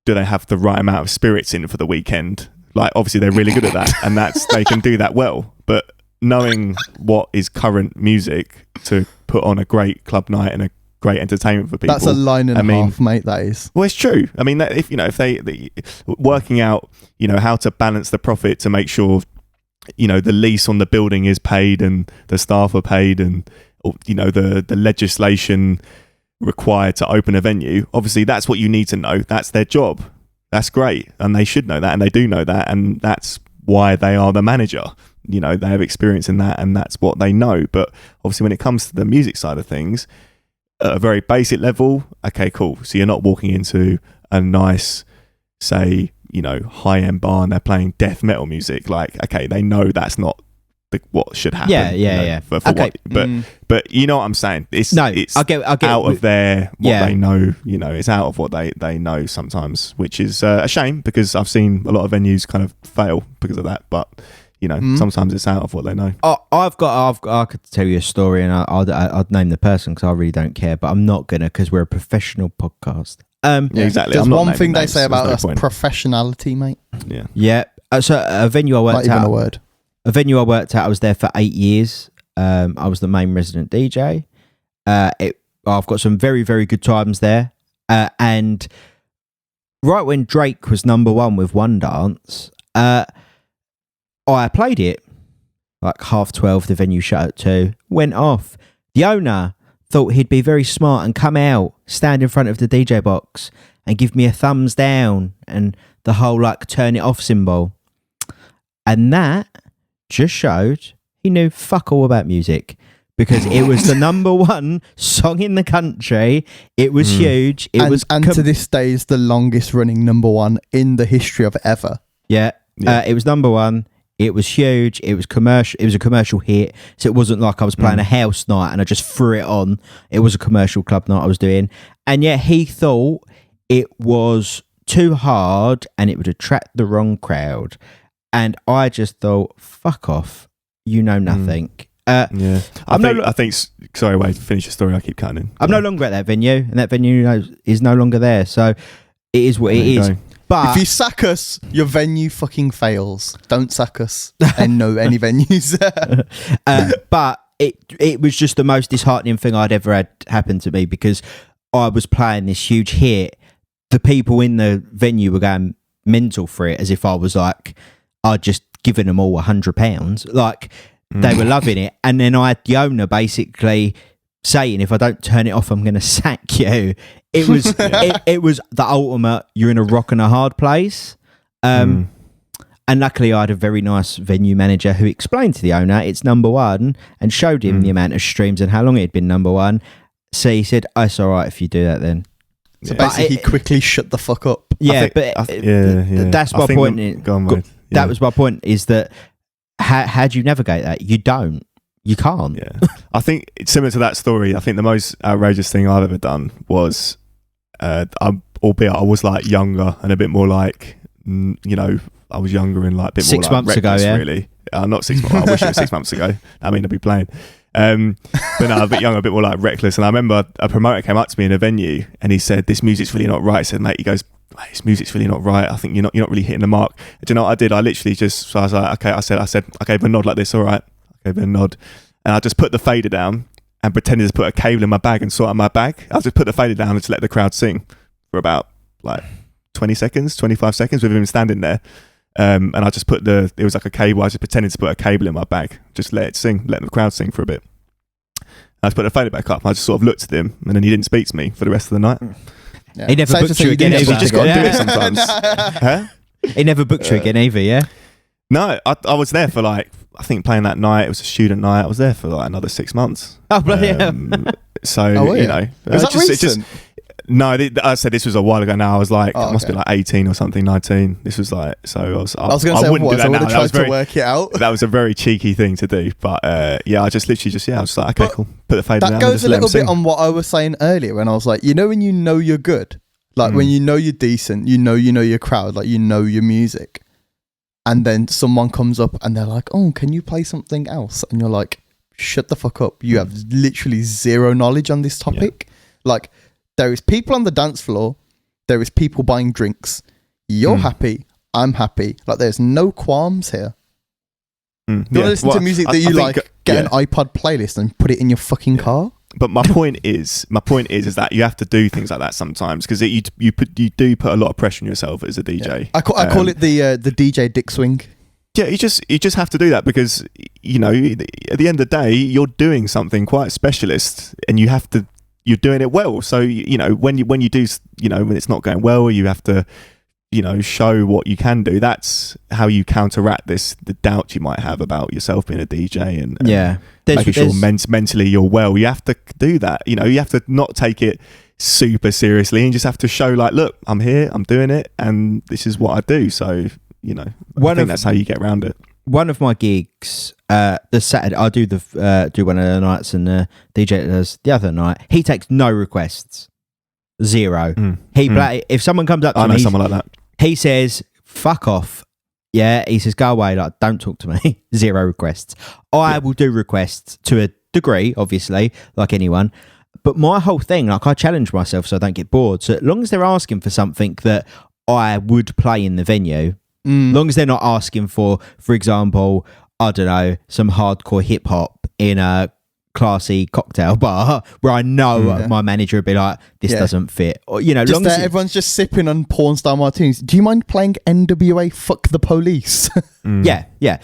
do they have the right amount of spirits in for the weekend? Like, obviously they're really good at that, and they can do that well. But knowing what is current music to put on a great club night and a great entertainment for people. That's a line and a half, mate. That is. Well, it's true. I mean, if they working out, how to balance the profit to make sure, the lease on the building is paid and the staff are paid, and the legislation required to open a venue. Obviously, that's what you need to know. That's their job. That's great, and they should know that, and they do know that, and that's why they are the manager. They have experience in that, and that's what they know. But obviously, when it comes to the music side of things, at a very basic level, okay, cool. So you're not walking into a nice, say, high-end bar and they're playing death metal music. Like, okay, they know that's not what should happen. Yeah. For okay. But you know what I'm saying? It's I get out of their they know. It's out of what they know sometimes, which is a shame because I've seen a lot of venues kind of fail because of that. But sometimes it's out of what they know. I could tell you a story, and I'd name the person because I really don't care, but I'm not gonna because we're a professional podcast. Yeah, exactly. There's one thing they say about us: professionality, mate. Yeah. So a venue I worked Not even at. a word. A venue I worked at. I was there for 8 years. I was the main resident DJ. I've got some very, very good times there. And right when Drake was number one with One Dance, I played it like 12:30. The venue shut at 2. Went off. The owner thought he'd be very smart and come out, stand in front of the DJ box, and give me a thumbs down and the whole like turn it off symbol. And that just showed he knew fuck all about music, because it was the number one song in the country. It was huge. And to this day is the longest running number one in the history of ever. Yeah. It was number one. It was huge. It was commercial. It was a commercial hit. So it wasn't like I was playing a house night and I just threw it on. It was a commercial club night I was doing. And yet he thought it was too hard and it would attract the wrong crowd. And I just thought, fuck off. You know nothing. I think. Sorry, wait. Finish your story. I keep cutting in. I'm no longer at that venue, and that venue is no longer there. So it is what it is. But if you sack us, your venue fucking fails. Don't sack us and no any venues. But it was just the most disheartening thing I'd ever had happen to me, because I was playing this huge hit. The people in the venue were going mental for it, as if I was like, I'd just given them all £100. Like, they were loving it. And then I had the owner basically saying, if I don't turn it off, I'm going to sack you. It was it was the ultimate, you're in a rock and a hard place. And luckily I had a very nice venue manager who explained to the owner it's number one and showed him the amount of streams and how long it had been number one. So he said, oh, it's all right if you do that then. So basically he quickly shut the fuck up. Yeah, that's my point. Go on, mate. That was my point, is that how do you navigate that? You don't. You can't. Yeah. I think it's similar to that story. I think the most outrageous thing I've ever done was, albeit I was like younger and a bit more like, I was younger and like a bit 6 more like months ago, yeah. Really. Not 6 months. I wish it was 6 months ago. I mean, I'd be playing. But no, a bit younger, a bit more like reckless. And I remember a promoter came up to me in a venue and he said, this music's really not right. He said, mate, he goes, this music's really not right. I think you're not really hitting the mark. Do you know what I did? I literally so I was like, okay, I said, I gave a nod like this, all right. I gave a nod. And I just put the fader down and pretended to put a cable in my bag and sort out my bag. I just put the fader down and just let the crowd sing for about like 20 seconds, 25 seconds with him standing there. And I just it was like a cable. I just pretended to put a cable in my bag. Just let the crowd sing for a bit. I just put the fader back up. I just sort of looked at him, and then he didn't speak to me for the rest of the night. Yeah. He never booked you again. You just got to do it sometimes. Huh? He never booked you again either, yeah? No, I was there for like, I think playing that night, it was a student night. I was there for like another 6 months. Oh, bloody hell. So, you know. Was that recent? No, I said this was a while ago now. I was like, I must be like 18 or something, 19. This was like, so I was going to say, I would have tried to work it out. That was a very cheeky thing to do. But I just literally I was like, okay, cool. Put the fader down. That goes a little bit on what I was saying earlier when I was like, when you know you're good, like when you know you're decent, you know your crowd, like you know your music. And then someone comes up and they're like, oh, can you play something else? And you're like, shut the fuck up. You have literally zero knowledge on this topic. Yeah. Like, there is people on the dance floor. There is people buying drinks. You're happy. I'm happy. Like, there's no qualms here. You want to listen to music that you like, get an iPod playlist and put it in your fucking car? But my point is that you have to do things like that sometimes because you do put a lot of pressure on yourself as a DJ. Yeah. I call it the DJ dick swing. Yeah, you just have to do that because at the end of the day you're doing something quite specialist and you're doing it well. So when you do when it's not going well, you have to show what you can do. That's how you counteract the doubt you might have about yourself being a DJ and making sure mentally you're well. You have to do that. You have to not take it super seriously and just have to show like, look, I'm here, I'm doing it, and this is what I do. So I think that's how you get around it. One of my gigs, the Saturday, I do do one of the nights, and the DJ does the other night. He takes no requests, zero. If someone comes up to me, I know someone like that. He says, "Fuck off." Yeah, he says, "Go away." Like, don't talk to me. Zero requests. I will do requests to a degree, obviously, like anyone. But my whole thing, like, I challenge myself so I don't get bored. So as long as they're asking for something that I would play in the venue. As long as they're not asking for example, I don't know, some hardcore hip hop in a classy cocktail bar where I know my manager would be like, this doesn't fit. Or, just everyone's just sipping on porn star martinis. Do you mind playing NWA Fuck the Police? Yeah.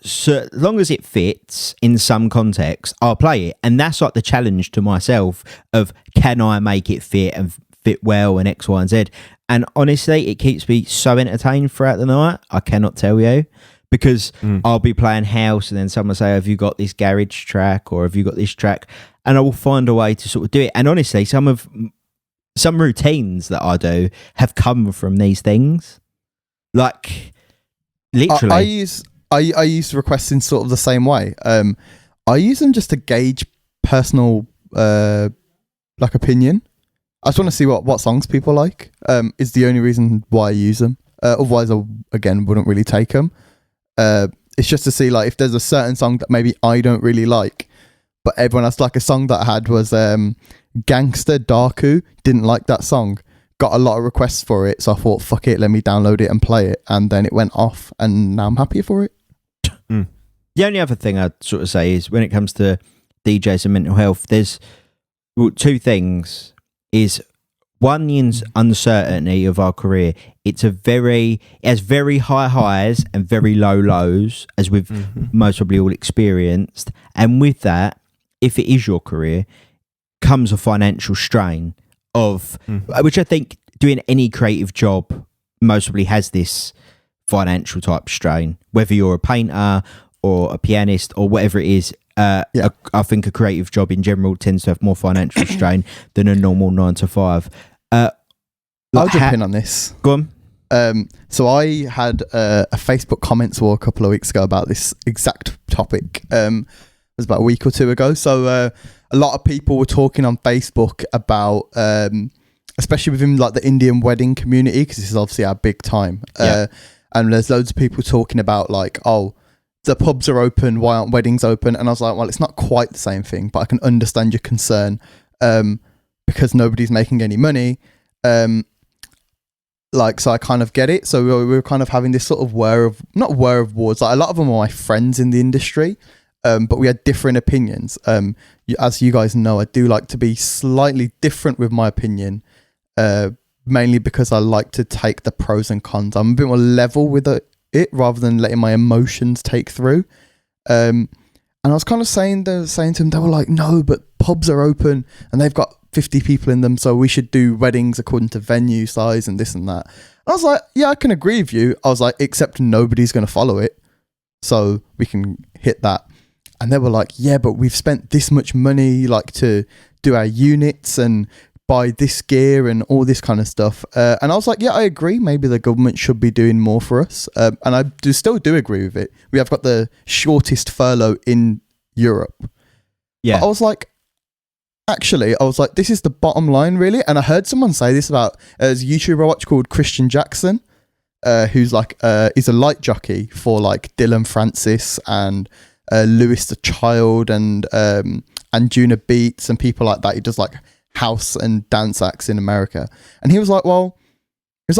So as long as it fits in some context, I'll play it. And that's like the challenge to myself of, can I make it fit and fit well and X, Y, and Z? And honestly, it keeps me so entertained throughout the night. I cannot tell you, because I'll be playing house and then someone will say, have you got this garage track or have you got this track? And I will find a way to sort of do it. And honestly, some routines that I do have come from these things. Like, literally. I use requests in sort of the same way. I use them just to gauge personal opinion. I just want to see what songs people like. Is the only reason why I use them. Otherwise, I wouldn't really take them. It's just to see like if there's a certain song that maybe I don't really like, but everyone else like. A song that I had was Gangster Darku. Didn't like that song. Got a lot of requests for it, so I thought, fuck it, let me download it and play it, and then it went off, and now I'm happy for it. The only other thing I'd sort of say is when it comes to DJs and mental health, there's two things. Is one, the uncertainty of our career. It has very high highs and very low lows, as we've most probably all experienced. And with that, if it is your career, comes a financial strain of which I think doing any creative job most probably has this financial type strain. Whether you're a painter or a pianist or whatever it is. I think a creative job in general tends to have more financial strain than a normal 9 to 5. I'll jump in on this. Go on. So I had a Facebook comments war a couple of weeks ago about this exact topic. It was about a week or two ago. So a lot of people were talking on Facebook about, especially within like the Indian wedding community, because this is obviously our big time. And there's loads of people talking about like, oh, the pubs are open, why aren't weddings open? And I was like, well, it's not quite the same thing, but I can understand your concern because nobody's making any money. Like, so I kind of get it. So we were kind of having this sort of not war of words. Like, a lot of them are my friends in the industry, but we had different opinions. As you guys know, I do like to be slightly different with my opinion, mainly because I like to take the pros and cons. I'm a bit more level with it rather than letting my emotions take through. And I was kind of saying to them, they were like, no, but pubs are open and they've got 50 people in them, so we should do weddings according to venue size and this and that. And I was like, yeah, I can agree with you. I was like, except nobody's going to follow it, so we can hit that. And they were like, yeah, but we've spent this much money like to do our units and buy this gear and all this kind of stuff. And I was like, yeah, I agree. Maybe the government should be doing more for us. And I still do agree with it. We have got the shortest furlough in Europe. Yeah. But I was like, this is the bottom line, really. And I heard someone say this about there's a YouTuber I watch called Christian Jackson, who's like is a light jockey for like Dylan Francis and Lewis the Child and Juna Beats and people like that. He does like house and dance acts in America. And he was like,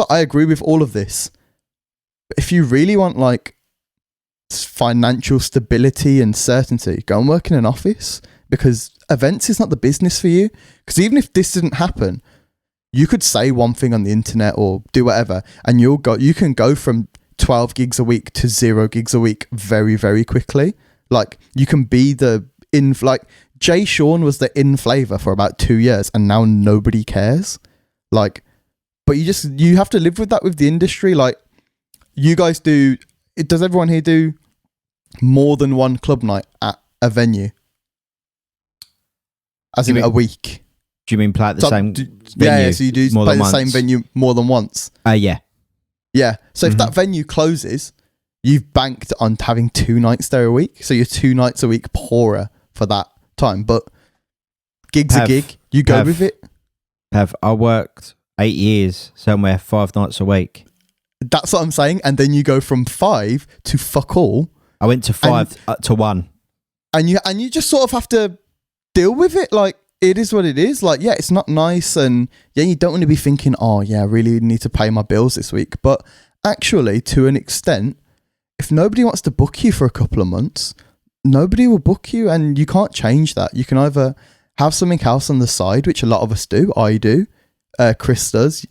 I agree with all of this, but if you really want like financial stability and certainty, go and work in an office, because events is not the business for you. Because even if this didn't happen, you could say one thing on the internet or do whatever, and you can go from 12 gigs a week to 0 gigs a week very, very quickly. Like, you can be like Jay Sean was the in flavor for about 2 years, and now nobody cares. Like, but you have to live with that with the industry. Like, you guys does everyone here do more than one club night at a venue? As in a week. Do you mean play at the same venue? Yeah, so you do play the same venue more than once. Yeah. Yeah. So if that venue closes, you've banked on having 2 nights there a week. So you're 2 nights a week poorer for that time. But gig's a gig. You go with it. I worked 8 years somewhere 5 nights a week. That's what I'm saying. And then you go from 5 to fuck all. I went to 5 to 1. And you just sort of have to deal with it. Like, it is what it is. Like, yeah, it's not nice, and yeah, you don't want to be thinking, oh yeah, I really need to pay my bills this week. But actually, to an extent, if nobody wants to book you for a couple of months, nobody will book you, and you can't change that. You can either have something else on the side, which a lot of us do. I do. Chris does.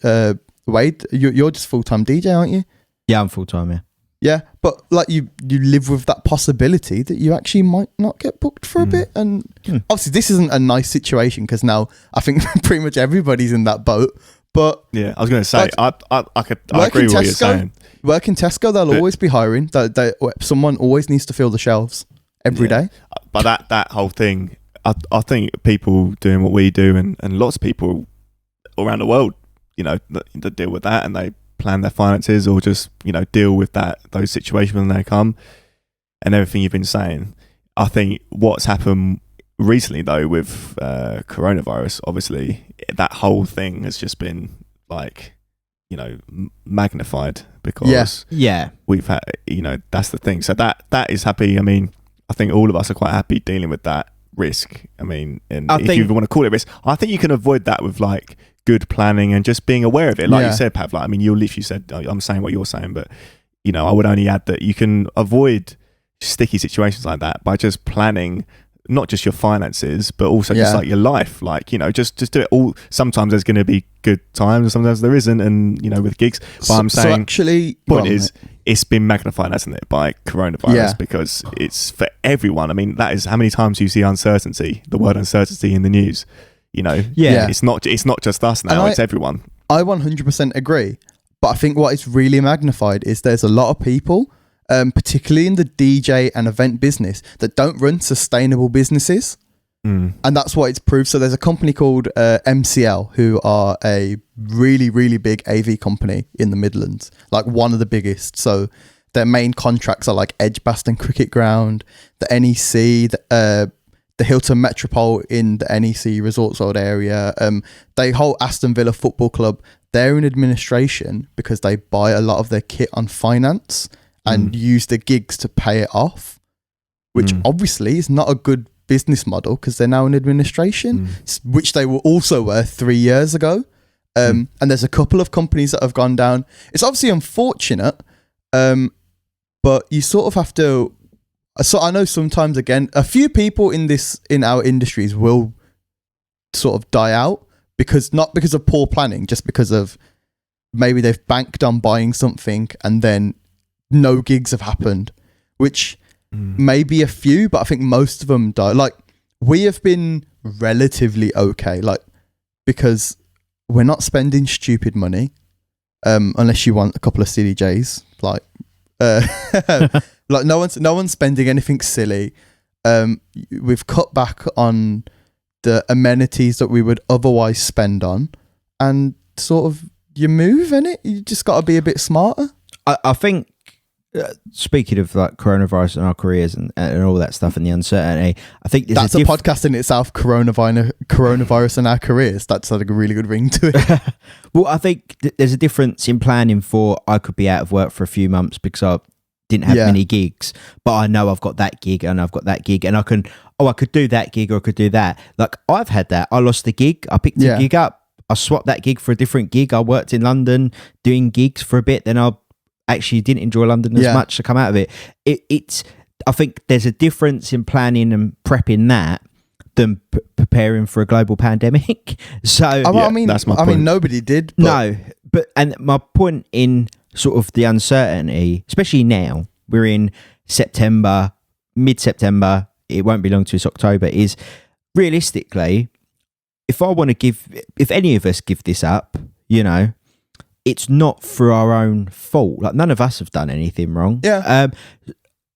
Wade, you're just full-time DJ, aren't you? Yeah, I'm full-time, yeah. Yeah, but like you live with that possibility that you actually might not get booked for a bit. And obviously this isn't a nice situation, because now I think pretty much everybody's in that boat. But yeah, I was going to say, I agree with what you're saying. Work in Tesco, they'll always be hiring. Someone always needs to fill the shelves every day. But that whole thing, I think people doing what we do, and lots of people around the world, that deal with that, and they plan their finances or just deal with those situations when they come, and everything you've been saying. I think what's happened recently though with coronavirus, obviously that whole thing has just been like magnified, because we've had that's the thing. So that is happy. I mean, I think all of us are quite happy dealing with that risk. I mean, and if you want to call it risk, I think you can avoid that with like good planning and just being aware of it. Like you said, Pav, like, I mean, you literally said, I'm saying what you're saying, but I would only add that you can avoid sticky situations like that by just planning not just your finances, but also just like your life. Like, just do it all. Sometimes there's going to be good times and sometimes there isn't, and with gigs. But I'm saying, so actually, point is, it's been magnified, hasn't it, by coronavirus, because it's for everyone. I mean, that is how many times you see the word uncertainty in the news. It's not just us now, it's everyone. I 100% agree, but I think what is really magnified is there's a lot of people, particularly in the DJ and event business, that don't run sustainable businesses, and that's what it's proved. So there's a company called MCL, who are a really, really big AV company in the Midlands, like one of the biggest. So their main contracts are like Edgbaston Cricket Ground, the NEC, the Hilton Metropole in the NEC Resorts World area. They hold Aston Villa Football Club. They're in administration because they buy a lot of their kit on finance and use the gigs to pay it off, which obviously is not a good business model, because they're now in administration, which they were also 3 years ago. And there's a couple of companies that have gone down. It's obviously unfortunate, but you sort of have to. So I know sometimes, again, a few people in our industries will sort of die out not because of poor planning, just because of maybe they've banked on buying something and then no gigs have happened, which may be a few, but I think most of them die. Like, we have been relatively okay, like, because we're not spending stupid money, unless you want a couple of CDJs, like, like no one's spending anything silly. We've cut back on the amenities that we would otherwise spend on, and sort of you move in it. You just got to be a bit smarter. I think, speaking of like coronavirus and our careers and all that stuff and the uncertainty, I think that's a podcast in itself. Coronavirus and our careers. That's like a really good ring to it. Well, I think there's a difference in planning for I could be out of work for a few months because I didn't have many gigs, but I know I've got that gig and I've got that gig, and I could do that gig or I could do that. Like, I've had that. I lost the gig. I picked a gig up. I swapped that gig for a different gig. I worked in London doing gigs for a bit. Then I actually didn't enjoy London as much to come out of it. It's I think there's a difference in planning and prepping that than preparing for a global pandemic. So I mean, that's my point. I mean, nobody did. No, and my point in sort of the uncertainty, especially now, we're in September, mid-September, it won't be long to it's October, is realistically, if any of us give this up, you know, it's not for our own fault. Like, none of us have done anything wrong. Yeah.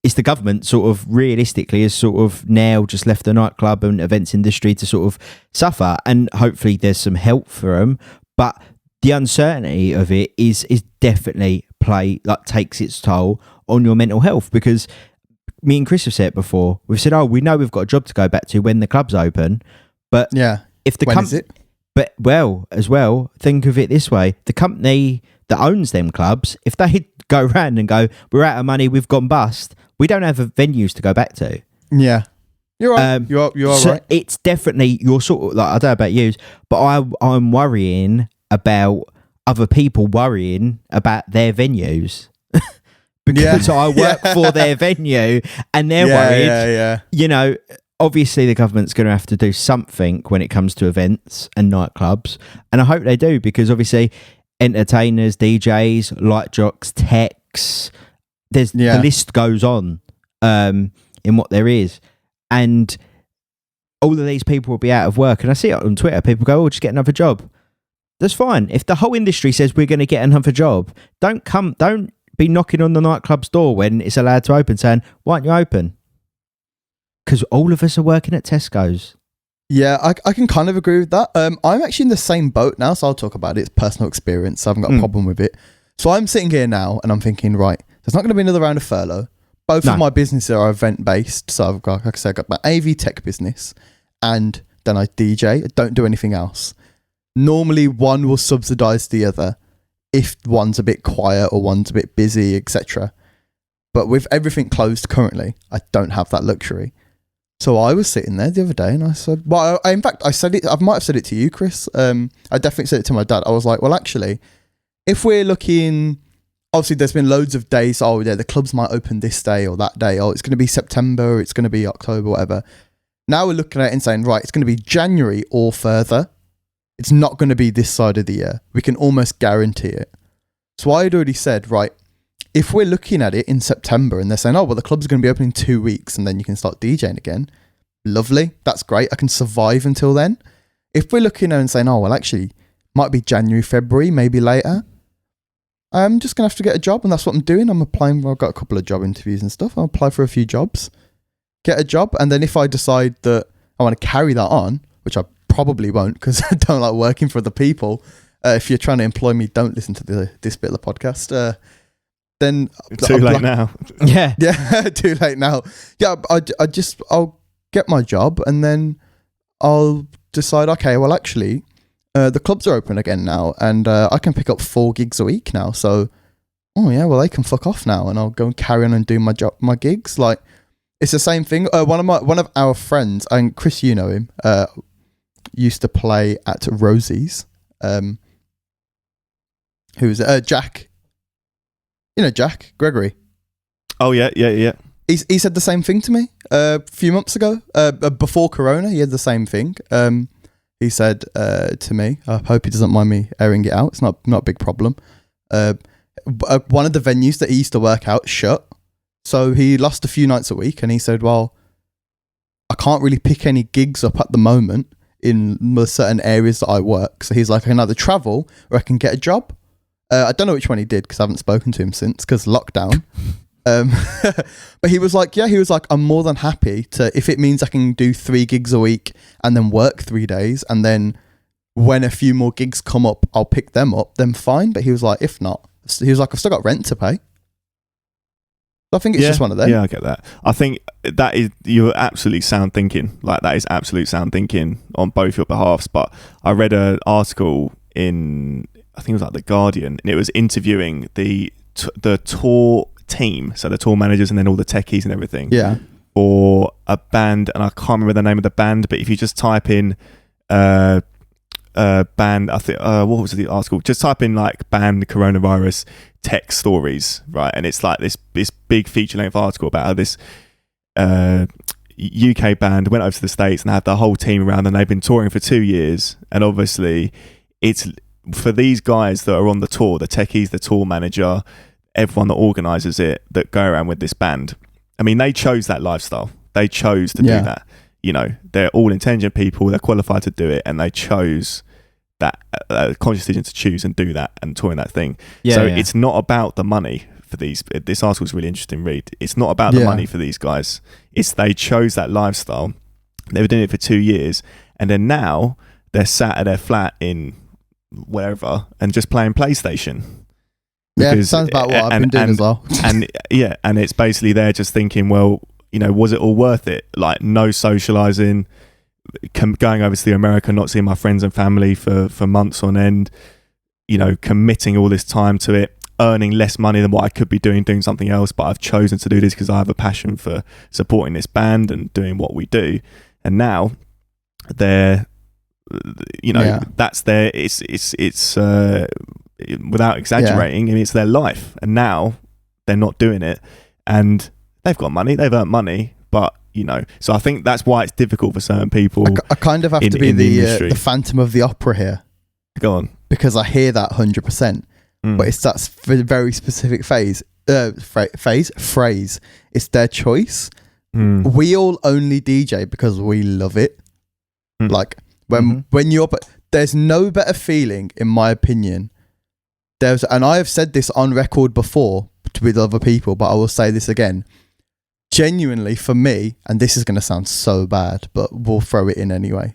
It's the government sort of realistically has sort of now just left the nightclub and events industry to sort of suffer, and hopefully there's some help for them. But the uncertainty of it is definitely takes its toll on your mental health, because me and Chris have said it before. We've said, we know we've got a job to go back to when the club's open, but if the when is it? But as well, think of it this way: the company that owns them clubs, if they go round and go, we're out of money, we've gone bust, we don't have venues to go back to. Yeah. You're right. You are so right. It's definitely, you're sort of like, I don't know about you, but I'm worrying about other people worrying about their venues. Because I work for their venue and they're worried. Yeah. You know, obviously the government's going to have to do something when it comes to events and nightclubs. And I hope they do, because obviously entertainers, DJs, light jocks, techs, the list goes on in what there is. And all of these people will be out of work. And I see it on Twitter. People go, just get another job. That's fine. If the whole industry says we're going to get another job, don't be knocking on the nightclub's door when it's allowed to open saying, why aren't you open? Because all of us are working at Tesco's. Yeah, I can kind of agree with that. I'm actually in the same boat now, so I'll talk about it. It's personal experience, so I haven't got a problem with it. So I'm sitting here now and I'm thinking, right, there's not going to be another round of furlough. Both of my businesses are event-based. So I've got, like I said, I've got my AV tech business and then I DJ. I don't do anything else. Normally one will subsidise the other if one's a bit quiet or one's a bit busy, etc. But with everything closed currently, I don't have that luxury. So I was sitting there the other day and I said, well, in fact, I said it, I might have said it to you, Chris. I definitely said it to my dad. I was like, well, actually, if we're looking, obviously there's been loads of days, the clubs might open this day or that day, it's going to be September, it's going to be October, whatever. Now we're looking at it and saying, right, it's going to be January or further. It's not going to be this side of the year. We can almost guarantee it. So I had already said, right, if we're looking at it in September and they're saying, the club's going to be open in 2 weeks and then you can start DJing again. Lovely. That's great. I can survive until then. If we're looking at it and saying, actually, might be January, February, maybe later, I'm just going to have to get a job, and that's what I'm doing. I'm applying. I've got a couple of job interviews and stuff. I'll apply for a few jobs, get a job, and then if I decide that I want to carry that on, which I probably won't because I don't like working for other people. If you're trying to employ me, don't listen to this bit of the podcast. Then too late now. Yeah, too late now. Yeah, I'll get my job and then I'll decide. Okay, well, actually, the clubs are open again now, and I can pick up 4 gigs a week now. So, they can fuck off now, and I'll go and carry on and do my gigs. Like, it's the same thing. One of our friends, and Chris, you know him, used to play at Rosie's. who was it? Jack. You know Jack Gregory. Oh yeah. He said the same thing to me a few months ago. Before Corona, he had the same thing. He said to me, I hope he doesn't mind me airing it out. It's not a big problem. One of the venues that he used to work out shut. So he lost a few nights a week, and he said, well, I can't really pick any gigs up at the moment in the certain areas that I work. So he's like, I can either travel or I can get a job. I don't know which one he did because I haven't spoken to him since because lockdown. But he was like, I'm more than happy to, if it means I can do 3 gigs a week and then work 3 days. And then when a few more gigs come up, I'll pick them up, then fine. But he was like, if not, he was like, I've still got rent to pay. I think it's just one of them. Yeah, I get that. I think that is you're absolutely sound thinking. Like that is absolute sound thinking on both your behalves. But I read an article in, I think it was like The Guardian, and it was interviewing the tour team, so the tour managers and then all the techies and everything. Yeah. Or a band, and I can't remember the name of the band, but if you just type in band, I think what was the article? Just type in like band coronavirus tech stories, right? And it's like this big feature length article about how this UK band went over to the States and had the whole team around, and they've been touring for 2 years. And obviously, it's for these guys that are on the tour, the techies, the tour manager, everyone that organises it, that go around with this band. I mean, they chose that lifestyle. They chose to do that. You know, they're all intelligent people. They're qualified to do it, and they chose that conscious decision to choose and do that and tour in that thing. It's not about the money for these. This article is really interesting read. It's not about the money for these guys. It's they chose that lifestyle. They were doing it for 2 years, and then now they're sat at their flat in wherever and just playing PlayStation. Because, sounds about what I've been doing as well. and it's basically they're just thinking, well, you know, was it all worth it? Like no socializing, going over to America, not seeing my friends and family for months on end, you know, committing all this time to it, earning less money than what I could be doing something else, but I've chosen to do this because I have a passion for supporting this band and doing what we do. And now they're, you know, that's their, it's without exaggerating, I mean, it's their life. And now they're not doing it, and they've got money, they've earned money, but you know, so I think that's why it's difficult for certain people. I kind of have to be the Phantom of the Opera here. Go on, because I hear that 100%, but it's that very specific phrase. It's their choice. We all only DJ because we love it. Like when you're, but there's no better feeling, in my opinion. And I have said this on record before with other people, but I will say this again. Genuinely, for me, and this is going to sound so bad, but we'll throw it in anyway.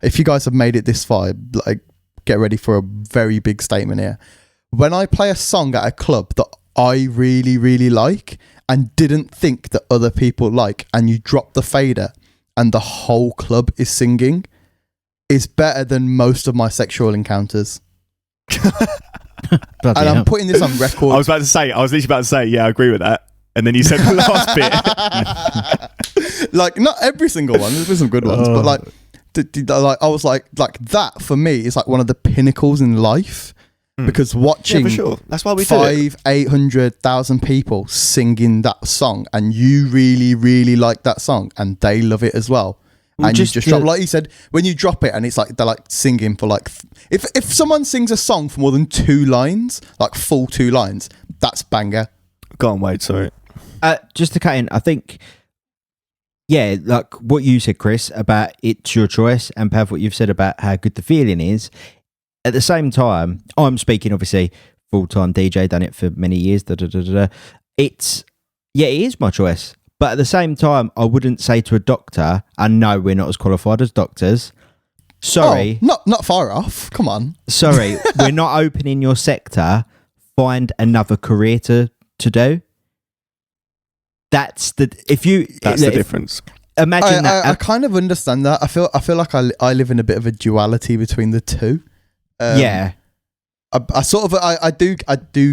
If you guys have made it this far, like, get ready for a very big statement here. When I play a song at a club that I really, really like and didn't think that other people like, and you drop the fader and the whole club is singing, is better than most of my sexual encounters. And I'm putting this on record. I was literally about to say, yeah, I agree with that. And then you said the last bit. Like, not every single one. There's been some good ones, but like I was like that for me is like one of the pinnacles in life, because watching, for sure, that's why we do it. 800,000 people singing that song, and you really, really like that song, and they love it as well. And you just drop, like you said, when you drop it and it's like they're like singing for like, if someone sings a song for more than 2 lines, like full 2 lines, that's banger. Go on, Wade, sorry. Just to cut in, I think, yeah, like what you said, Chris, about it's your choice, and Pav, what you've said about how good the feeling is. At the same time, I'm speaking obviously full-time DJ, done it for many years. It is my choice. But at the same time, I wouldn't say to a doctor, and no, we're not as qualified as doctors. Sorry. Oh, not far off. Come on. Sorry, we're not opening your sector. Find another career to do. That's the difference. Imagine that. I kind of understand that. I feel like I live in a bit of a duality between the two. Yeah. I sort of I do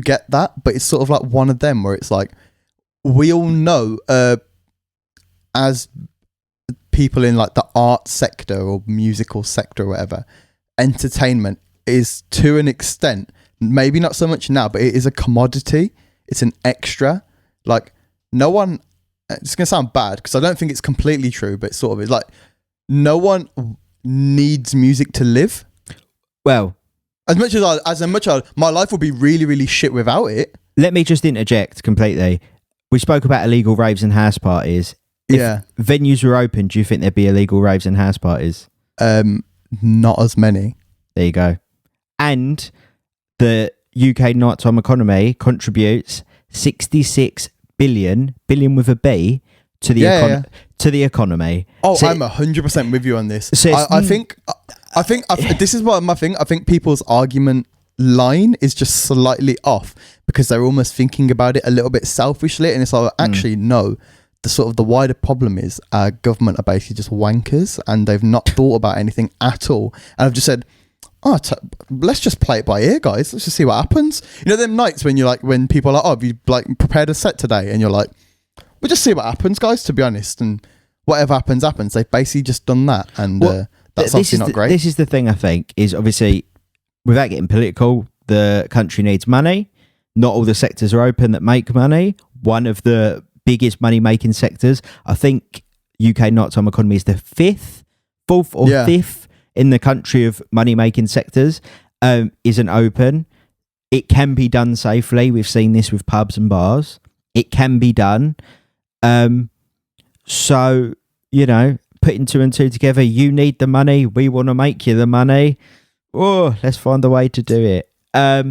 get that, but it's sort of like one of them where it's like, we all know as people in like the art sector or musical sector or whatever, entertainment is to an extent maybe not so much now, but it is a commodity. It's an extra. Like, no one, it's going to sound bad because I don't think it's completely true, but it sort of is. Like, no one needs music to live. Well, as much as my life would be really, really shit without it. Let me just interject completely. We spoke about illegal raves and house parties. If venues were open, do you think there'd be illegal raves and house parties? Not as many. There you go. And the UK nighttime economy contributes 66 billion with a B to the to the economy. Oh, so I'm 100% with you on this. So I think this is what my thing. I think people's argument line is just slightly off because they're almost thinking about it a little bit selfishly, and it's like, actually, no. The wider problem is our government are basically just wankers, and they've not thought about anything at all. And I've just said, let's just play it by ear, guys. Let's just see what happens. You know, them nights when when people are like, have you like prepared a set today? And you're like, we'll just see what happens, guys, to be honest. And whatever happens. They've basically just done that. And that's obviously not great. This is the thing, I think, is obviously, without getting political, the country needs money. Not all the sectors are open that make money. One of the biggest money-making sectors, I think UK nighttime economy is the fourth or fifth in the country of money-making sectors, isn't open. It can be done safely. We've seen this with pubs and bars. It can be done. So, you know, putting two and two together, you need the money, we want to make you the money. Oh, let's find a way to do it.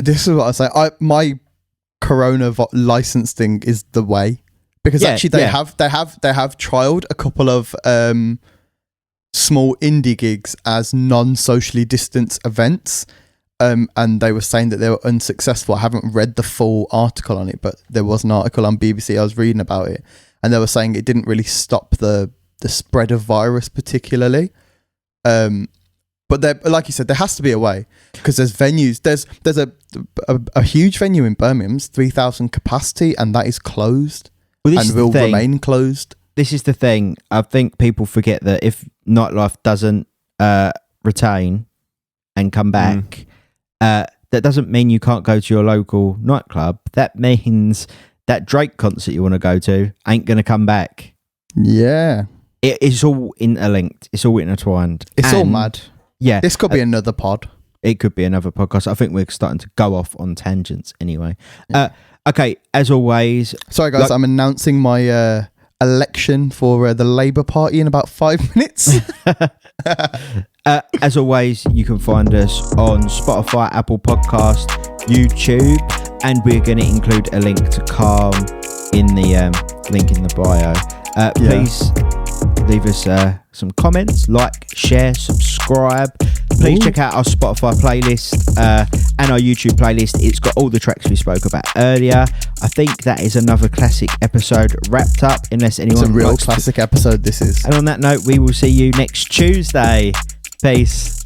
This is what I say. My Corona license thing is the way. Because actually they have trialed a couple of small indie gigs as non-socially distanced events, and they were saying that they were unsuccessful. I haven't read the full article on it, but there was an article on BBC I was reading about it, and they were saying it didn't really stop the spread of virus particularly. But there, like you said, there has to be a way, because there's venues. There's a huge venue in Birmingham, 3,000 capacity, and that is closed. Well, and will remain closed. This is the thing. I think people forget that if nightlife doesn't retain and come back, that doesn't mean you can't go to your local nightclub. That means that Drake concert you want to go to ain't going to come back. Yeah. It's all interlinked. It's all intertwined. It's all mad. Yeah. This could be another pod. It could be another podcast. I think we're starting to go off on tangents anyway. Yeah. Okay, as always... Sorry, guys, I'm announcing my election for the Labour Party in about 5 minutes. As always, you can find us on Spotify, Apple Podcast, YouTube, and we're going to include a link to Calm in the link in the bio. Please leave us some comments, like, share, subscribe. Please check out our Spotify playlist and our YouTube playlist. It's got all the tracks we spoke about earlier. I think that is another classic episode wrapped up, unless anyone... It's a real classic episode, this is. And on that note, we will see you next Tuesday. Peace.